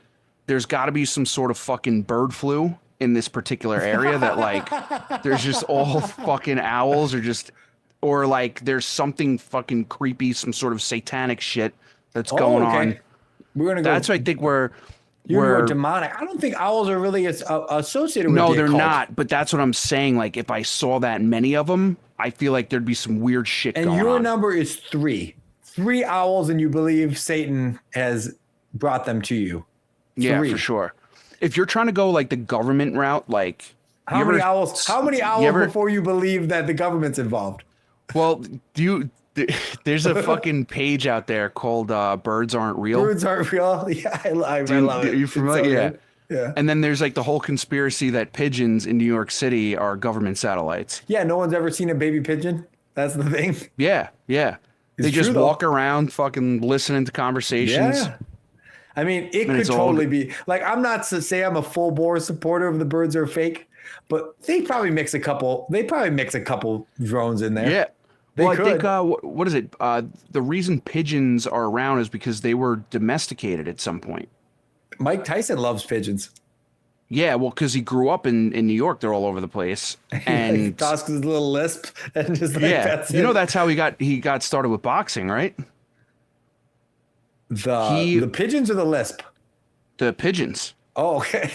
there's got to be some sort of fucking bird flu in this particular area that there's just all fucking owls or there's something fucking creepy, some sort of satanic shit that's going on. We're gonna go. That's what I think we're demonic. I don't think owls are really associated with. No, they're not. But that's what I'm saying. If I saw that many of them, I feel like there'd be some weird shit going on. And your number is 3. 3 owls, and you believe Satan has brought them to you. 3. Yeah, for sure. If you're trying to go the government route, how many owls before you believe that the government's involved? Well, there's a fucking page out there called Birds Aren't Real. Birds Aren't Real? Yeah, I love it. Are you familiar? Yeah. And then there's the whole conspiracy that pigeons in New York City are government satellites. Yeah, no one's ever seen a baby pigeon? That's the thing. Yeah. They just walk around fucking listening to conversations. Yeah. I mean, it could totally be like, I'm not to say I'm a full bore supporter of the birds are fake, but they probably mix a couple drones in there. Yeah. I think, what is it? The reason pigeons are around is because they were domesticated at some point. Mike Tyson loves pigeons. Yeah, well, because he grew up in New York, they're all over the place, and he tosses his little lisp, and just like that's it. That's how he got started with boxing, right? The pigeons or the lisp? The pigeons. Oh, okay.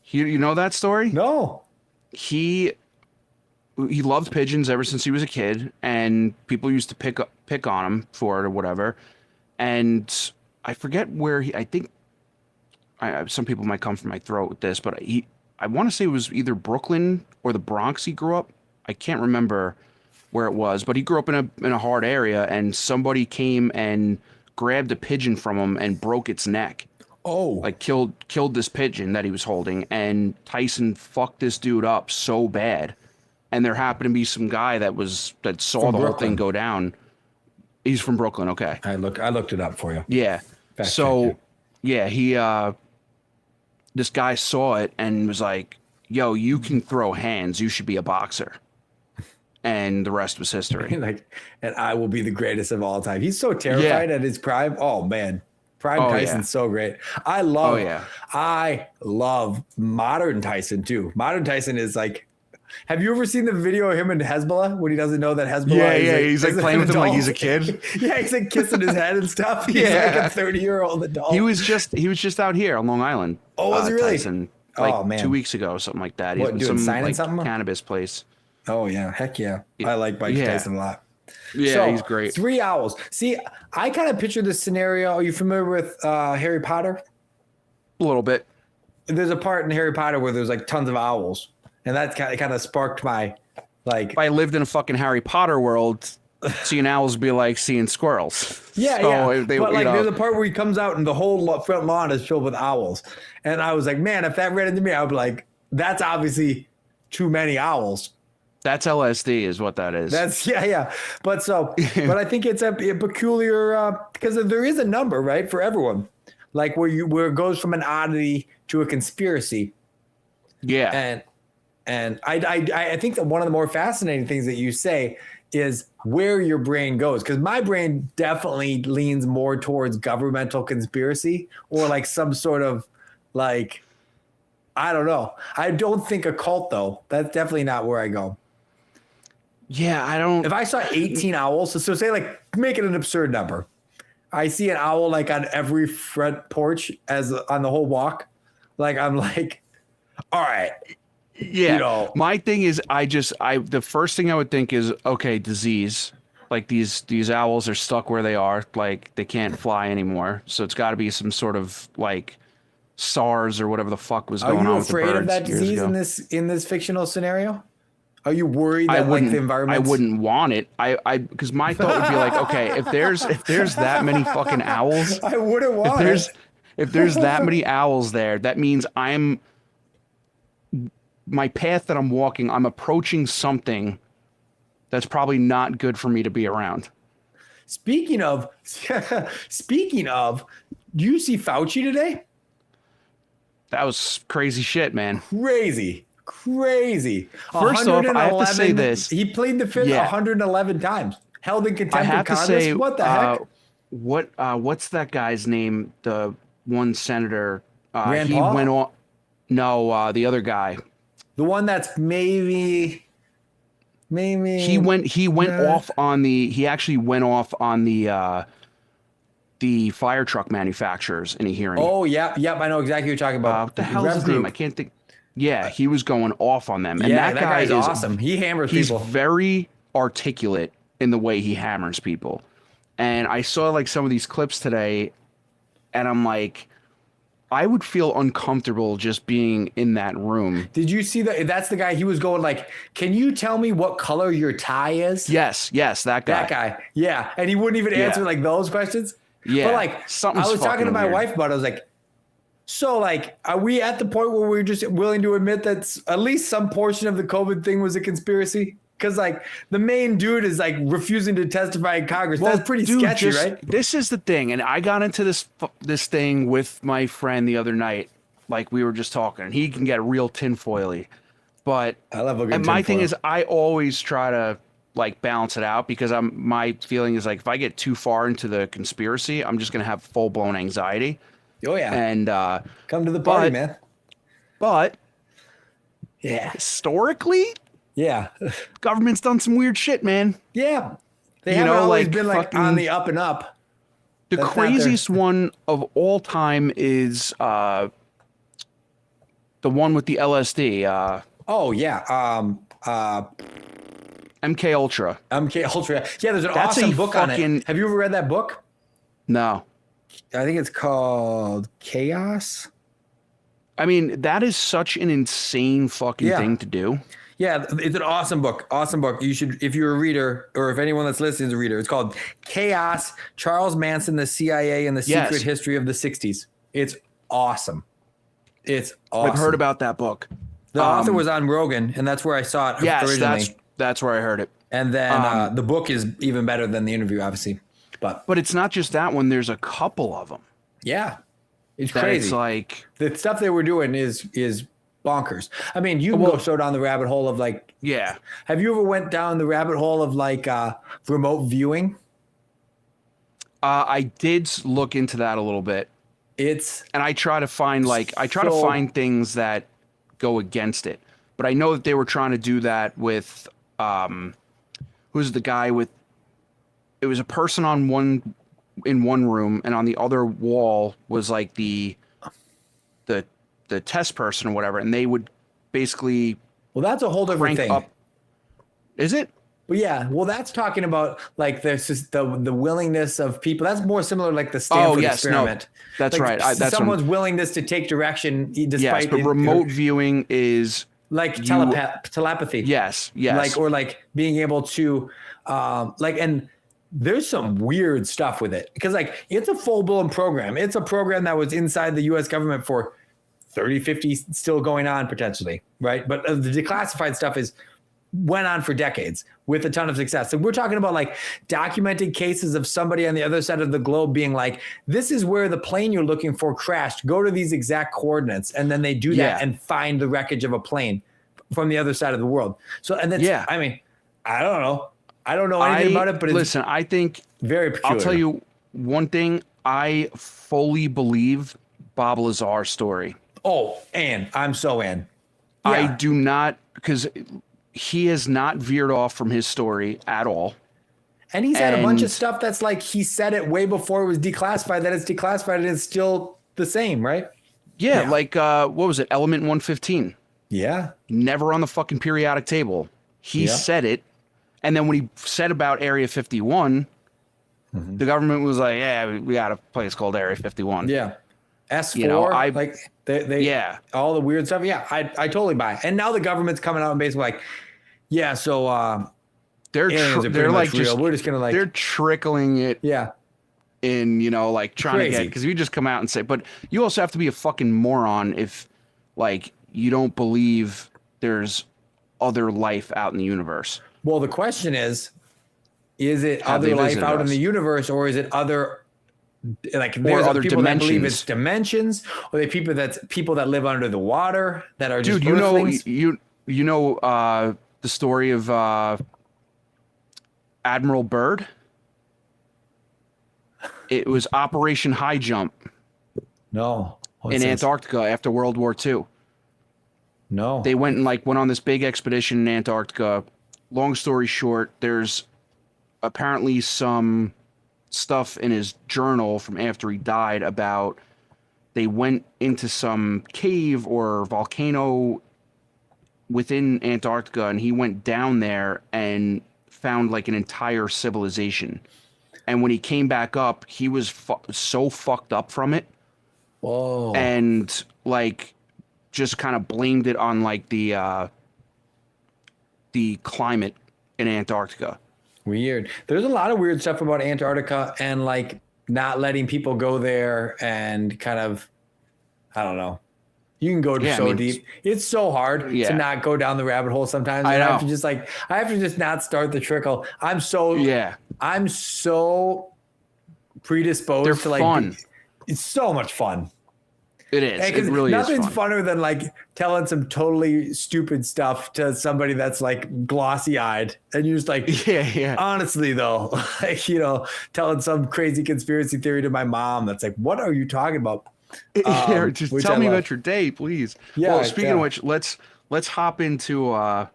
You know that story? No. He loved pigeons ever since he was a kid, and people used to pick on him for it or whatever. And I forget where I think. Some people might come from my throat with this, but I want to say it was either Brooklyn or the Bronx he grew up. I can't remember where it was, but he grew up in a hard area, and somebody came and grabbed a pigeon from him and broke its neck. Oh, like killed this pigeon that he was holding, and Tyson fucked this dude up so bad. And there happened to be some guy that saw the whole thing go down. He's from Brooklyn. Okay. I looked it up for you. Yeah. He this guy saw it and was like, yo, you can throw hands. You should be a boxer. And the rest was history. And I will be the greatest of all time. He's so terrified at his prime. Oh, man. Tyson's so great. I love modern Tyson, too. Modern Tyson is like, have you ever seen the video of him and Hezbollah when he doesn't know that Hezbollah is he's like playing with him like he's a kid. Yeah, he's like kissing his head and stuff. He's like a 30-year-old adult. He was just out here on Long Island. Oh, was he really? Tyson, like 2 weeks ago, something like that. What, doing signing something? Cannabis place. Oh yeah, heck yeah. I like Mike Tyson a lot. Yeah, so, he's great. 3 owls. See, I kind of picture this scenario. Are you familiar with Harry Potter? A little bit. There's a part in Harry Potter where there's like tons of owls. And that kind of sparked my, like... If I lived in a fucking Harry Potter world, seeing owls would be like seeing squirrels. Yeah, so but like there's a part where he comes out and the whole front lawn is filled with owls. And I was like, man, if that ran into me, I would be like, that's obviously too many owls. That's LSD is what that is. But I think it's a peculiar, because there is a number, right, for everyone. Like where it goes from an oddity to a conspiracy. Yeah. And I think that one of the more fascinating things that you say is where your brain goes. Because my brain definitely leans more towards governmental conspiracy or like some sort of like, I don't know. I don't think a cult, though. That's definitely not where I go. Yeah, I don't. If I saw 18 owls, so say like make it an absurd number. I see an owl like on every front porch as on the whole walk. Like I'm like, all right. Yeah, my thing is, the first thing I would think is, okay, disease. Like these owls are stuck where they are, like they can't fly anymore. So it's got to be some sort of like SARS or whatever the fuck was going on with the birds. Are you afraid of that disease in this fictional scenario? Are you worried that like the environment? I wouldn't want it. Because my thought would be like, okay, if there's that many fucking owls, I wouldn't want it. If there's that many owls there, that means my path that I'm walking, I'm approaching something that's probably not good for me to be around. Speaking of, do you see Fauci today? That was crazy shit, man. Crazy. First off, I have to say this. He played the fifth 111 times. Held in contempt of Congress. Say, what the heck? What's that guy's name? The one senator. Rand Paul? Went on. No, the other guy. The one that's maybe he went off on the fire truck manufacturers in a hearing. Oh yep, I know exactly what you're talking about. What the hell is his name? I can't think. Yeah, he was going off on them. And that guy is awesome. He hammers people. He's very articulate in the way he hammers people. And I saw like some of these clips today, and I'm like, I would feel uncomfortable just being in that room. Did you see that? That's the guy. He was going like, can you tell me what color your tie is? Yes, that guy. That guy. Yeah. And he wouldn't even answer like those questions. Yeah. But like, I was talking to my wife about it. I was like, so like, are we at the point where we're just willing to admit that at least some portion of the COVID thing was a conspiracy? because like the main dude is like refusing to testify in Congress. Well, that's pretty sketchy, right? This is the thing, and I got into this thing with my friend the other night. Like we were just talking, and he can get real tinfoily. But I love a good and my thing is, I always try to like balance it out because my feeling is like if I get too far into the conspiracy, I'm just gonna have full blown anxiety. Oh yeah, and come to the party, man. But yeah, historically, yeah, government's done some weird shit, man. Yeah, they haven't always been like on the up and up. The craziest one of all time is the one with the LSD. Oh yeah, MKUltra. MKUltra. Yeah, there's an awesome book on it. Have you ever read that book? No. I think it's called Chaos. I mean, that is such an insane fucking thing to do. Yeah, it's an awesome book. Awesome book. You should, if you're a reader, or if anyone that's listening is a reader, it's called Chaos, Charles Manson, the CIA, and the Secret History of the 60s. It's awesome. It's awesome. I've heard about that book. The author was on Rogan, and that's where I saw it originally. That's where I heard it. And then the book is even better than the interview, obviously. But it's not just that one. There's a couple of them. Yeah. It's crazy. It's like the stuff they were doing is bonkers. I mean, you can go so down the rabbit hole of like, have you ever went down the rabbit hole of like remote viewing? I did look into that a little bit. And I try to find find things that go against it. But I know that they were trying to do that with who's the guy with, it was a person in one room, and on the other wall was like the test person or whatever, and they would basically that's a whole different thing. Is it? Well, yeah. Well, that's talking about like the willingness of people. That's more similar like the Stanford experiment. No, that's like, right. That's someone's willingness to take direction despite. But remote viewing is like telepathy. Yes. Like or like being able to and there's some weird stuff with it because like it's a full-blown program. It's a program that was inside the U.S. government for 30, 50, still going on potentially, right? But the declassified stuff went on for decades with a ton of success. So we're talking about like documented cases of somebody on the other side of the globe being like, this is where the plane you're looking for crashed. Go to these exact coordinates. And then they do that and find the wreckage of a plane from the other side of the world. So, and that's, I mean, I don't know. I don't know anything about it, but listen, I think very peculiar. I'll tell you one thing. I fully believe Bob Lazar's story. Oh, I'm so in. Yeah. I do not, because he has not veered off from his story at all. And he's had a bunch of stuff that's like he said it way before it was declassified, that it's declassified and it's still the same, right? Yeah. Like, what was it? Element 115. Yeah. Never on the fucking periodic table. He said it. And then when he said about Area 51, the government was like, yeah, we got a place called Area 51. Yeah. S4, like they all the weird stuff. Yeah, I totally buy it. And now the government's coming out and basically like, they're like real. We're just gonna like they're trickling it. Yeah. In, like trying to get, because you just come out and say, but you also have to be a fucking moron if like you don't believe there's other life out in the universe. Well, the question is it other life out in the universe, or is it other, like there's other people that believe it's dimensions, or they people that live under the water that are just earthlings? you know the story of Admiral Byrd? It was Operation High Jump. No. In Antarctica after World War II. No. They went on this big expedition in Antarctica. Long story short, there's apparently some stuff in his journal from after he died about they went into some cave or volcano within Antarctica, and he went down there and found like an entire civilization. And when he came back up, he was so fucked up from it. Whoa. And like just kind of blamed it on like the climate in Antarctica. Weird. There's a lot of weird stuff about Antarctica and like not letting people go there and kind of, I don't know. You can go deep. It's so hard to not go down the rabbit hole sometimes. I have to just not start the trickle. I'm so predisposed to like fun. It's so much fun. It is. It really is. Nothing's funner than like telling some totally stupid stuff to somebody that's like glossy eyed, and you're just like, honestly though, like, telling some crazy conspiracy theory to my mom. That's like, what are you talking about? Just tell me about your day, please. Yeah. Well, speaking of which, let's hop into our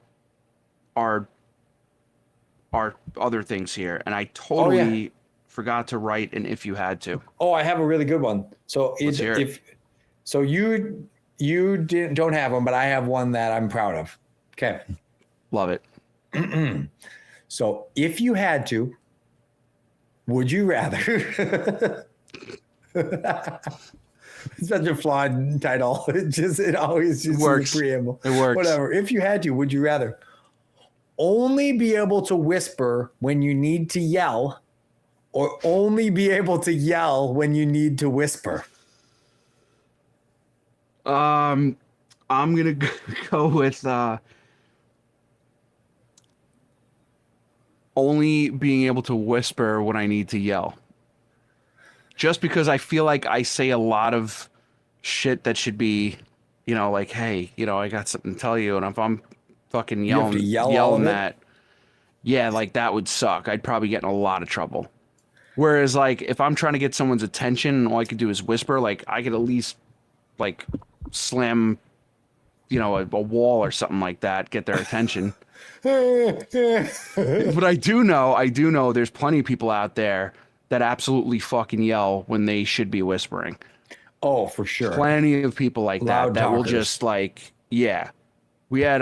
other things here, and I totally forgot to write an if you had to. Oh, I have a really good one. So So you don't have one, but I have one that I'm proud of. Okay. Love it. So if you had to, would you rather? It's such a flawed title. It always just works. A preamble. It works. Whatever. If you had to, would you rather only be able to whisper when you need to yell, or only be able to yell when you need to whisper? I'm gonna go with only being able to whisper when I need to yell. Just because I feel like I say a lot of shit that should be, like, hey, I got something to tell you, and if I'm fucking yelling that, like that would suck. I'd probably get in a lot of trouble. Whereas, like, if I'm trying to get someone's attention and all I could do is whisper, like, I could at least, like, slam, a wall or something like that, get their attention. But I do know there's plenty of people out there that absolutely fucking yell when they should be whispering. Oh, for sure. Plenty of people like Loud that talkers. Will just like, we had,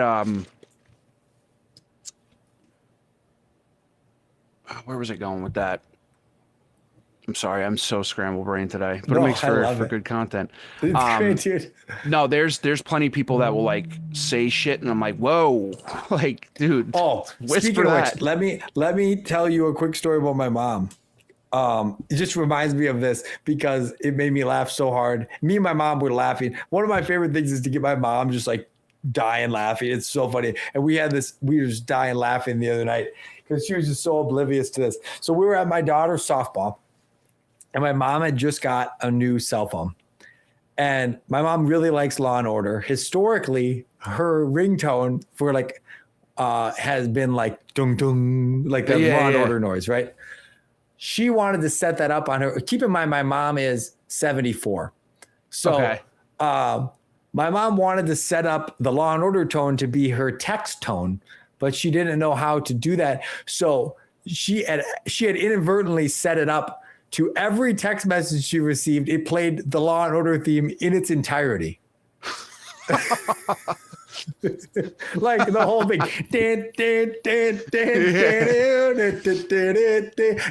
where was I going with that? I'm sorry, I'm so scramble brain today, but it makes for good content. It's great, dude. No, there's plenty of people that will like say shit, and I'm like, whoa, like, dude. Oh, speaking of which, let me tell you a quick story about my mom. It just reminds me of this because it made me laugh so hard. Me and my mom were laughing. One of my favorite things is to get my mom just like dying laughing. It's so funny. And we were just dying laughing the other night because she was just so oblivious to this. So we were at my daughter's softball, and my mom had just got a new cell phone. And my mom really likes Law and Order. Historically, her ringtone for like has been like dung dung, like that Law and Order noise, right? She wanted to set that up on her. Keep in mind, my mom is 74. So my mom wanted to set up the Law and Order tone to be her text tone, but she didn't know how to do that. So she had inadvertently set it up to every text message she received. It played the Law and Order theme in its entirety. Like the whole thing.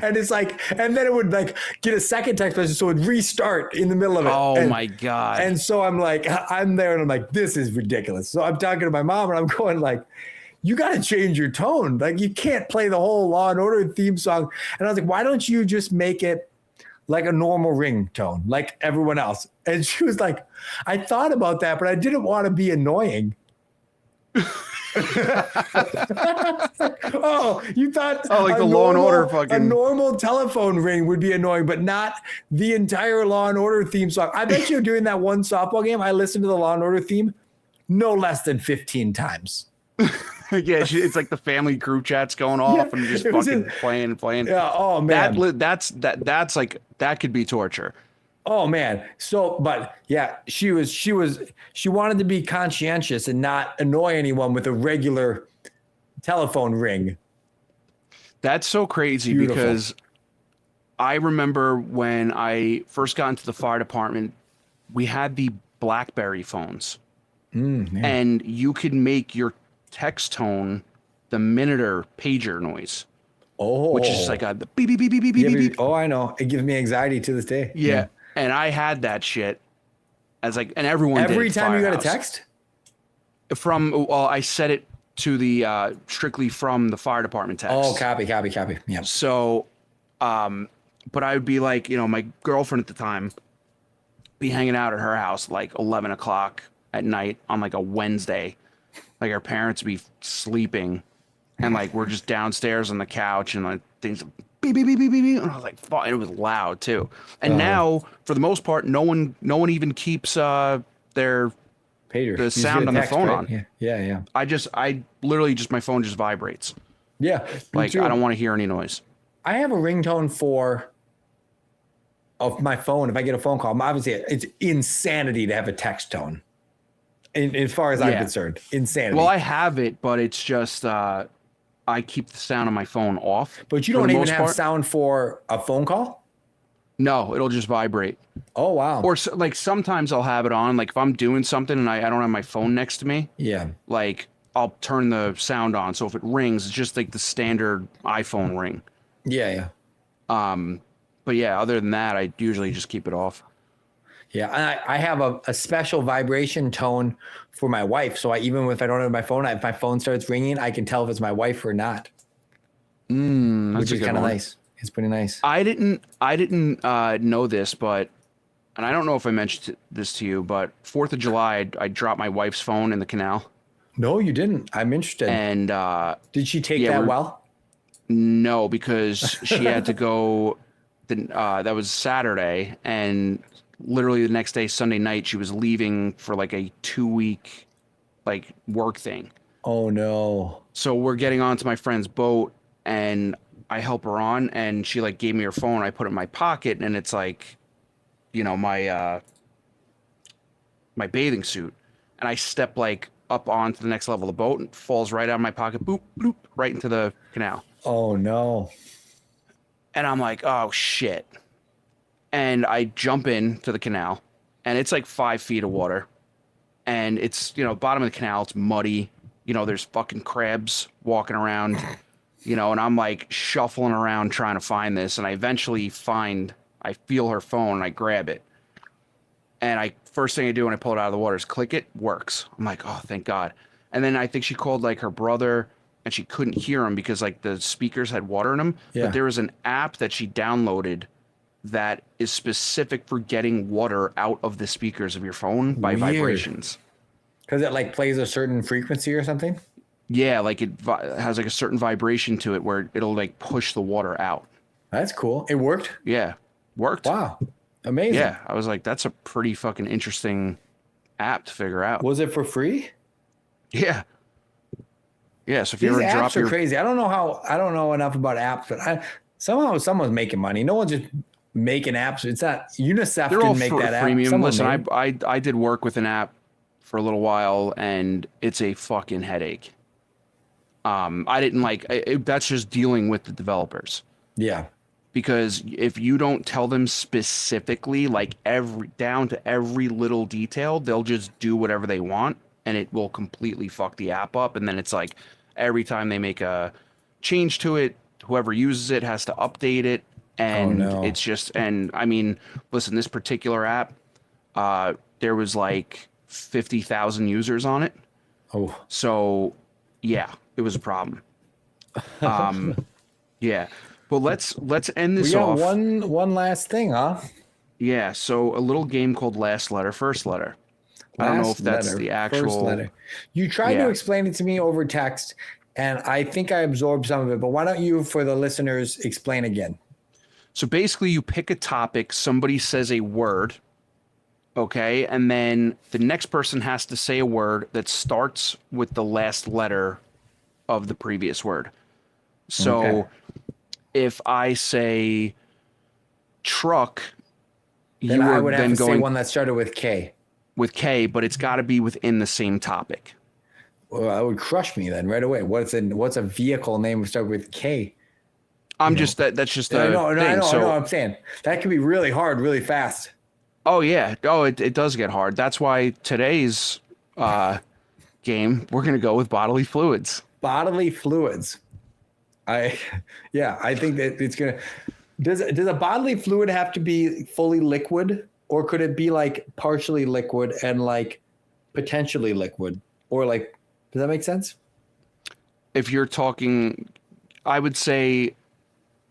And it's like, and then it would like get a second text message, so it would restart in the middle of it. Oh my God. And so I'm like, I'm there and I'm like, this is ridiculous. So I'm talking to my mom and I'm going like, you got to change your tone. Like, you can't play the whole Law and Order theme song. And I was like, why don't you just make it like a normal ringtone, like everyone else? And she was like, I thought about that, but I didn't want to be annoying. Oh, you thought like the Law and Order fucking a normal telephone ring would be annoying, but not the entire Law and Order theme song. I bet you during that one softball game, I listened to the Law and Order theme no less than 15 times. It's like the family group chats going off and just fucking playing. Yeah. Oh man, that's like, that could be torture. Oh man. So, but yeah, she wanted to be conscientious and not annoy anyone with a regular telephone ring. That's so crazy. Beautiful. Because I remember when I first got into the fire department, we had the BlackBerry phones, and you could make your text tone the minuter pager noise. Oh, which is like a beep beep beep beep beep beep. Oh, I know. It gives me anxiety to this day. Yeah. And I had that shit as like, and everyone every did time you got a text I set it to the strictly from the fire department text. Oh, copy. Yeah. So, but I would be like, my girlfriend at the time be hanging out at her house like 11 o'clock at night on like a Wednesday. Like our parents would be sleeping, and like we're just downstairs on the couch, and like things beep beep beep beep beep, beep, and I was like, fuck, and it was loud too. And now, for the most part, no one even keeps the sound on the phone on. Yeah. I literally just, my phone just vibrates. Yeah. Like I don't want to hear any noise. I have a ringtone of my phone. If I get a phone call, obviously it's insanity to have a text tone. As far as I'm concerned, insanity. Well, I have it, but it's just I keep the sound on my phone off. But you don't even have sound for a phone call? No, it'll just vibrate. Oh, wow. Or like sometimes I'll have it on. Like if I'm doing something and I don't have my phone next to me. Yeah. Like I'll turn the sound on. So if it rings, it's just like the standard iPhone ring. Yeah. But yeah, other than that, I usually just keep it off. Yeah, I have a special vibration tone for my wife. So even if I don't have my phone, if my phone starts ringing, I can tell if it's my wife or not. Which is kind of nice. It's pretty nice. I didn't know this, but, and I don't know if I mentioned this to you, but 4th of July, I dropped my wife's phone in the canal. No, you didn't. I'm interested. And did she take that well? No, because she had to go. That was Saturday, and literally the next day, Sunday night, she was leaving for like a 2-week like work thing. Oh no. So we're getting onto my friend's boat, and I help her on, and she like gave me her phone. I put it in my pocket, and it's like, you know, my bathing suit, and I step like up onto the next level of the boat, and it falls right out of my pocket, boop, bloop, right into the canal. Oh no. And I'm like, oh shit. And I jump into the canal, and it's like 5 feet of water, and it's, you know, bottom of the canal, it's muddy, you know, there's fucking crabs walking around, you know, and I'm like shuffling around trying to find this, and I eventually I feel her phone, and I grab it, and first thing I do when I pull it out of the water is click it, works. I'm like, oh, thank God. And then I think she called like her brother, and she couldn't hear him because like the speakers had water in them. Yeah. But there was an app that she downloaded that is specific for getting water out of the speakers of your phone by vibrations. Because it like plays a certain frequency or something? Yeah, like it has like a certain vibration to it where it'll like push the water out. That's cool. It worked? Yeah, worked. Wow, amazing. Yeah, I was like, that's a pretty fucking interesting app to figure out. Was it for free? Yeah. Yeah, so if you ever drop your... apps are crazy. I don't know enough about apps, but somehow someone's making money. No one's just making apps. It's not UNICEF didn't make that premium. App. Listen, I did work with an app for a little while, and it's a fucking headache. I didn't like that's just dealing with the developers. Yeah. Because if you don't tell them specifically, like down to every little detail, they'll just do whatever they want, and it will completely fuck the app up. And then it's like every time they make a change to it, whoever uses it has to update it. And it's just, and I mean, listen, this particular app, there was like 50,000 users on it. Oh, so yeah, it was a problem. Yeah, but let's end this off. One last thing, huh? Yeah. So a little game called Last Letter, First Letter. I don't know if that's the actual first letter. You tried to explain it to me over text, and I think I absorbed some of it, but why don't you, for the listeners, explain again? So basically you pick a topic, somebody says a word, okay? And then the next person has to say a word that starts with the last letter of the previous word. So if I say truck, then I would have to say one that started with K. With K, but it's got to be within the same topic. Well, that would crush me then right away. What's a vehicle name that starts with K? That's just a thing. I know. I'm saying that could be really hard, really fast. Oh yeah. Oh, it does get hard. That's why today's game we're gonna go with bodily fluids. Bodily fluids. I think that it's gonna. Does a bodily fluid have to be fully liquid, or could it be like partially liquid and like potentially liquid, or like? Does that make sense? If you're talking, I would say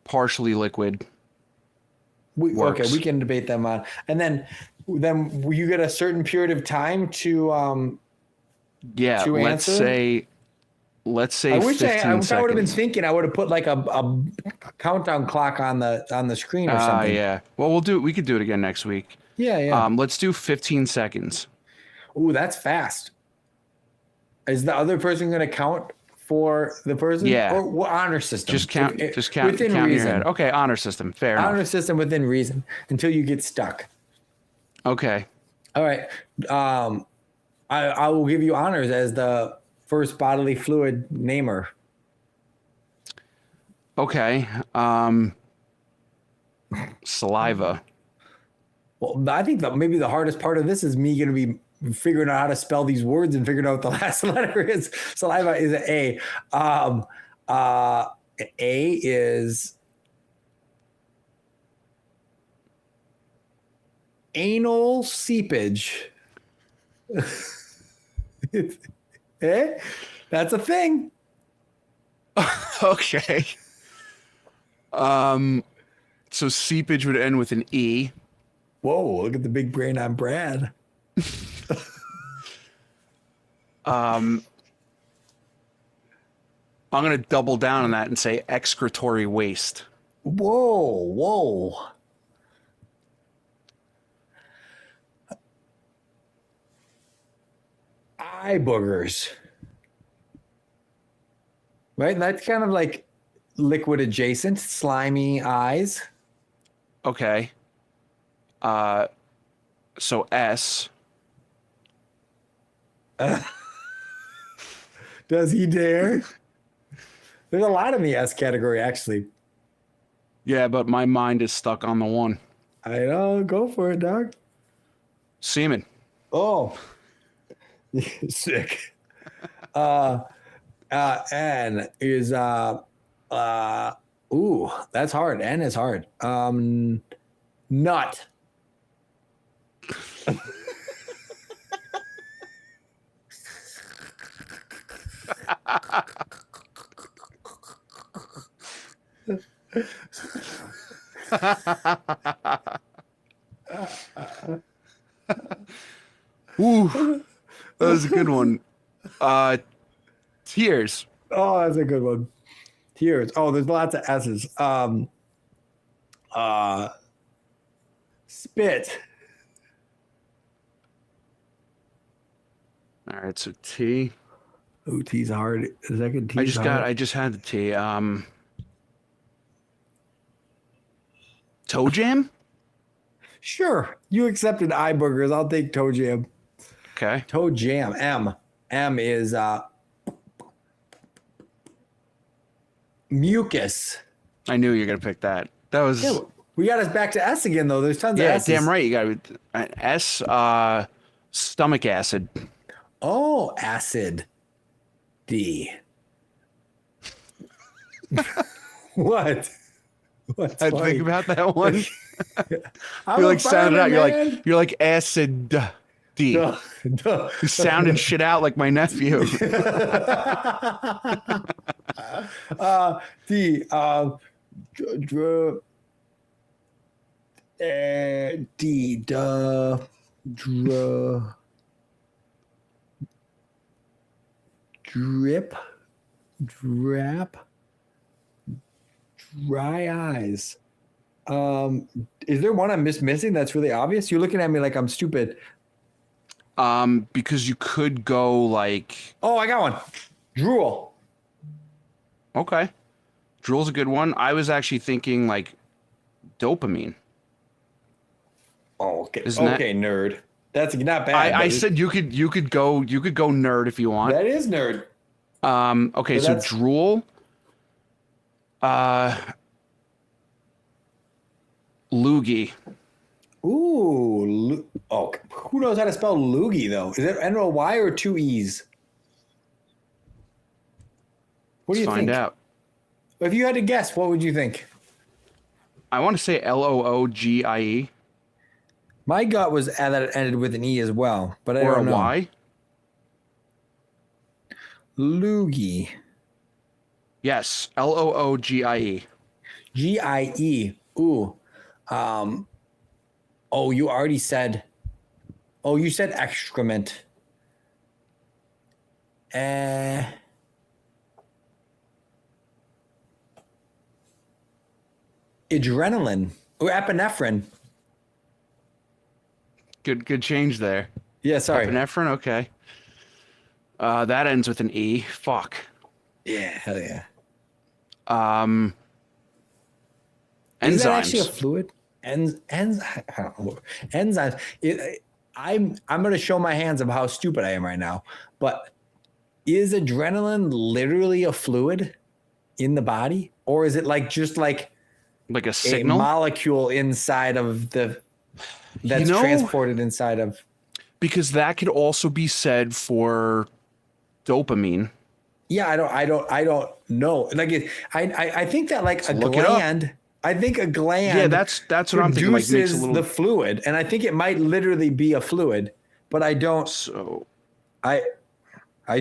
partially liquid. Okay, we can debate them on. And then then you get a certain period of time to let's say I wish 15 seconds. I would have been thinking I would have put like a countdown clock on the screen or something. Yeah. Well, we could do it again next week. Yeah. Let's do 15 seconds. Ooh, that's fast. Is the other person going to count for the person? Yeah. Or what honor system? Just count within count reason. In your head. Okay, honor system. Fair enough. Honor system within reason until you get stuck. Okay. All right. I will give you honors as the first bodily fluid namer. Okay. Saliva. Well, I think that maybe the hardest part of this is me going to be figuring out how to spell these words and figuring out what the last letter is. Saliva is an A. A is anal seepage. That's a thing. Okay. So seepage would end with an E. Whoa, look at the big brain on Brad. I'm going to double down on that and say excretory waste. Whoa. Eye boogers. Right? That's kind of like liquid adjacent, slimy eyes. Okay. So S. Does he dare? There's a lot in the S category, actually. Yeah, but my mind is stuck on the one. I know. Go for it, dog. Semen. Oh. Sick. N is ooh, that's hard. N is hard. Nut. Ooh, that was a good one. Tears. Oh, that's a good one. Tears. Oh, there's lots of S's. Spit. All right, so T. Oh, T's hard. The second T. I just had the T. Toe jam? Sure. You accepted eye boogers. I'll take toe jam. Okay. Toe jam. M is mucus. I knew you were gonna pick that. That was. Yeah, we got us back to S again, though. There's tons of S's. Yeah, damn right. You got S. Stomach acid. Oh, acid. D. What? What's I funny? think about that one. I'm You like sounded out. man. You're like acid. D. Duh. You sounding shit out like my nephew. D. D. Drip. Drap. Dry eyes. Is there one I'm missing that's really obvious? You're looking at me like I'm stupid. Because you could go like. Oh, I got one. Drool. Okay. Drool's a good one. I was actually thinking like dopamine. Oh, okay. Isn't okay, nerd. That's not bad. I said you could go nerd if you want. That is nerd. Okay, so drool. Loogie. Ooh. Oh, who knows how to spell loogie though? Is it N-O-Y or two E's? What do you think? Let's find out. If you had to guess, what would you think? I want to say Loogie. My gut was that it ended with an E as well, but I don't know. Or a Y? Loogie. Yes, Loogie. G-I-E. Ooh. Oh, you already said Oh, you said excrement. Adrenaline or epinephrine. Good change there. Yeah, sorry. Epinephrine, okay. That ends with an E. Fuck. Yeah, hell yeah. Enzymes. Is that actually a fluid? Enzymes. I'm going to show my hands of how stupid I am right now. But is adrenaline literally a fluid in the body, or is it like just like a signal, a molecule inside of that's transported inside of? Because that could also be said for dopamine. Yeah, I don't know. Like I think that like a gland. I think a gland. Yeah, that's what I'm thinking. Like makes a little... the fluid, and I think it might literally be a fluid, but I don't. So I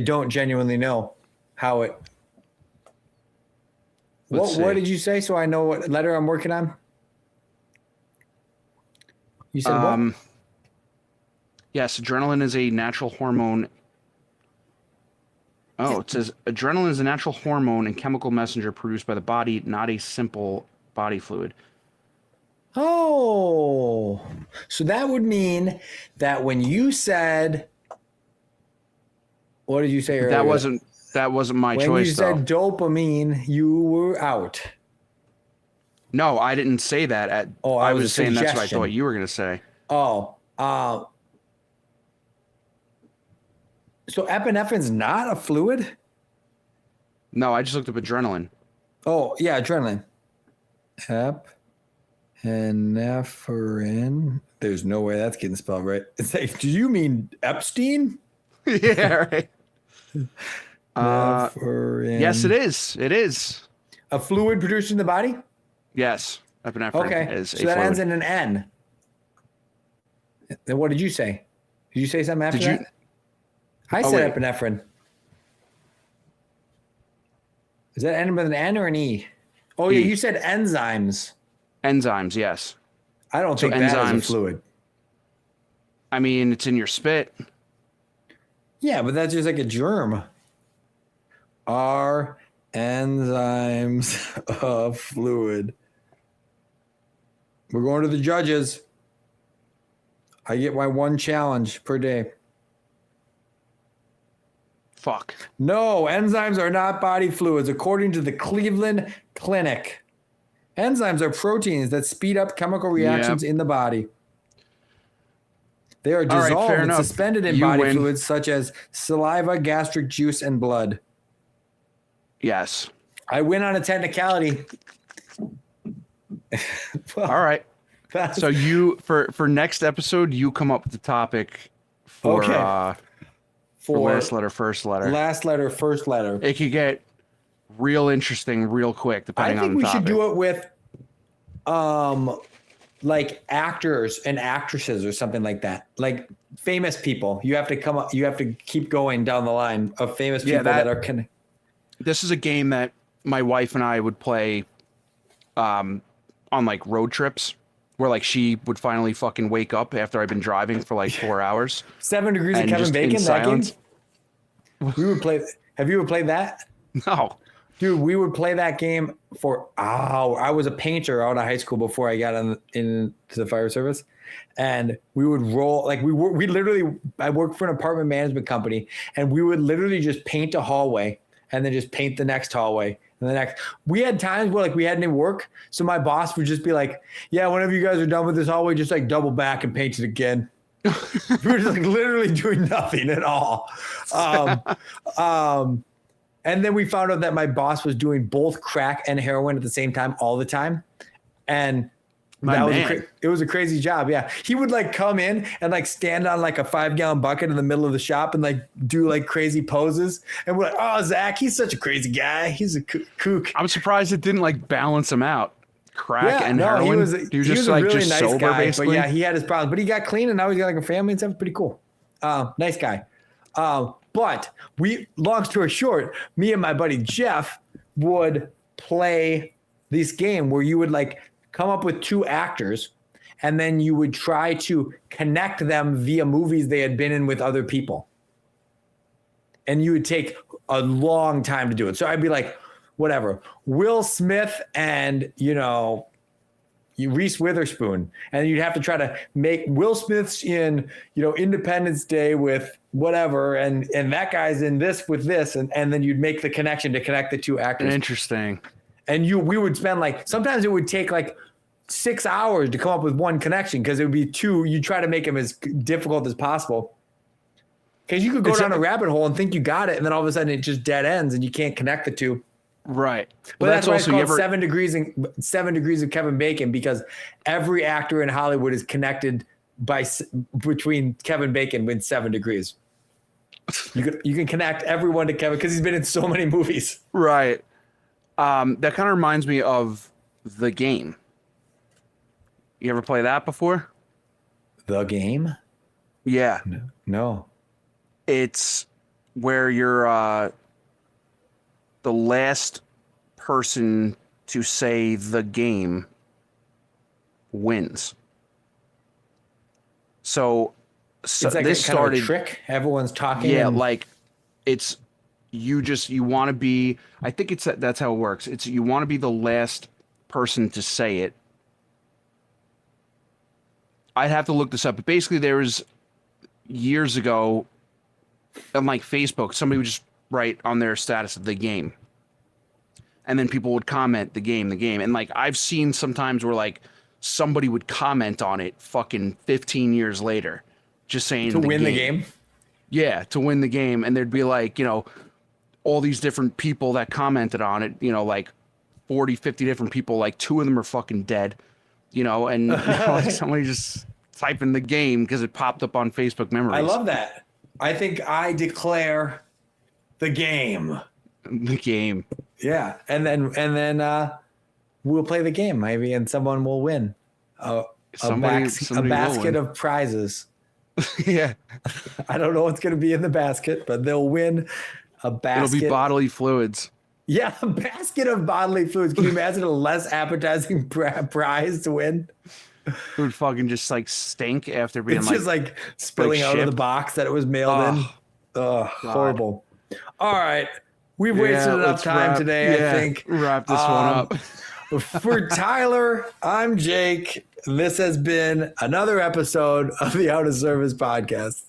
don't genuinely know how it. What did you say? So I know what letter I'm working on. You said what? Yes, adrenaline is a natural hormone. Oh, it says adrenaline is a natural hormone and chemical messenger produced by the body, not a simple body fluid. Oh, so that would mean that when you said, what did you say earlier? That wasn't my choice. When you said dopamine, you were out. No, I didn't say that. I was just saying that's what I thought you were going to say. Oh, so epinephrine's not a fluid? No, I just looked up adrenaline. Oh, yeah, adrenaline. Epinephrine. There's no way that's getting spelled right. It's like, do you mean Epstein? Yeah, right. Yes, it is. It is. A fluid produced in the body? Yes. Epinephrine is a fluid. So that ends in an N. Then what did you say? Did you say something after that? I said epinephrine. Is that end with an N or an E? Oh, yeah, you said enzymes. Enzymes, yes. I don't think that is a fluid. I mean, it's in your spit. Yeah, but that's just like a germ. Are enzymes a fluid? We're going to the judges. I get my one challenge per day. Fuck. No, enzymes are not body fluids, according to the Cleveland Clinic. Enzymes are proteins that speed up chemical reactions in the body. They are dissolved and suspended in body fluids such as saliva, gastric juice, and blood. Yes. I win on a technicality. Well, all right. So you for next episode, you come up with the topic for last letter, first letter. Last letter, first letter. It could get real interesting real quick depending on the topic. I think we should do it with like actors and actresses or something like that. Like famous people. You have to keep going down the line of famous people that are connected. This is a game that my wife and I would play on like road trips where like she would finally fucking wake up after I've been driving for like 4 hours. 7 Degrees of Kevin Bacon, that game? We would play. Have you ever played that? No. Dude, we would play that game for hours. I was a painter out of high school before I got into the fire service. And we would roll, like I worked for an apartment management company, and we would literally just paint a hallway and then just paint the next hallway. And the next, we had times where like we hadn't even work. So my boss would just be like, yeah, whenever you guys are done with this hallway, just like double back and paint it again. We were just like literally doing nothing at all. And then we found out that my boss was doing both crack and heroin at the same time all the time. And it was a crazy job. Yeah. He would like come in and like stand on like a 5-gallon bucket in the middle of the shop and like do like crazy poses. And we're like, oh, Zach, he's such a crazy guy. He's a kook. I'm surprised it didn't like balance him out. Crack and heroin. He was a really nice sober, guy, basically. But yeah, he had his problems, but he got clean and now he's got like a family and stuff. It's pretty cool. Nice guy. But long story short, me and my buddy Jeff would play this game where you would like come up with 2 actors and then you would try to connect them via movies they had been in with other people. And you would take a long time to do it. So I'd be like, whatever, Will Smith and, Reese Witherspoon. And you'd have to try to make Will Smith's in, Independence Day with whatever. And that guy's in this with this. And then you'd make the connection to connect the two actors. Interesting. And we would spend sometimes it would take 6 hours to come up with one connection because it would be two. You try to make them as difficult as possible. Because you could go down a rabbit hole and think you got it, and then all of a sudden it just dead ends, and you can't connect the two. Right. But that's why it's called 7 Degrees of Kevin Bacon, because every actor in Hollywood is connected between Kevin Bacon with 7 degrees. You can connect everyone to Kevin because he's been in so many movies. Right. That kind of reminds me of The Game. You ever play that before? The Game? Yeah. No. It's where you're the last person to say the game wins. So it's like this started kind of a trick. Everyone's talking. Yeah, it's you want to be. I think that's how it works. It's you want to be the last person to say it. I'd have to look this up, but basically there was years ago on Facebook, somebody would just write on their status of the game. And then people would comment the game. And I've seen sometimes where somebody would comment on it fucking 15 years later, just saying to win the game. Yeah, to win the game. And there'd be all these different people that commented on it, 40, 50 different people, 2 of them are fucking dead, and somebody just typing the game because it popped up on Facebook memories. I love that. I think I declare the game. The game. Yeah. And then we'll play the game maybe, and someone will win a basket of prizes. Yeah. I don't know what's going to be in the basket, but they'll win a basket. It'll be bodily fluids. Yeah, a basket of bodily fluids. Can you imagine a less appetizing prize to win? It would fucking just stink after being it's just spilling out of the box that it was mailed in. Oh, horrible. All right. We've wasted enough time today, I think. Wrap this one up. For Tyler, I'm Jake. This has been another episode of the Out of Service Podcast.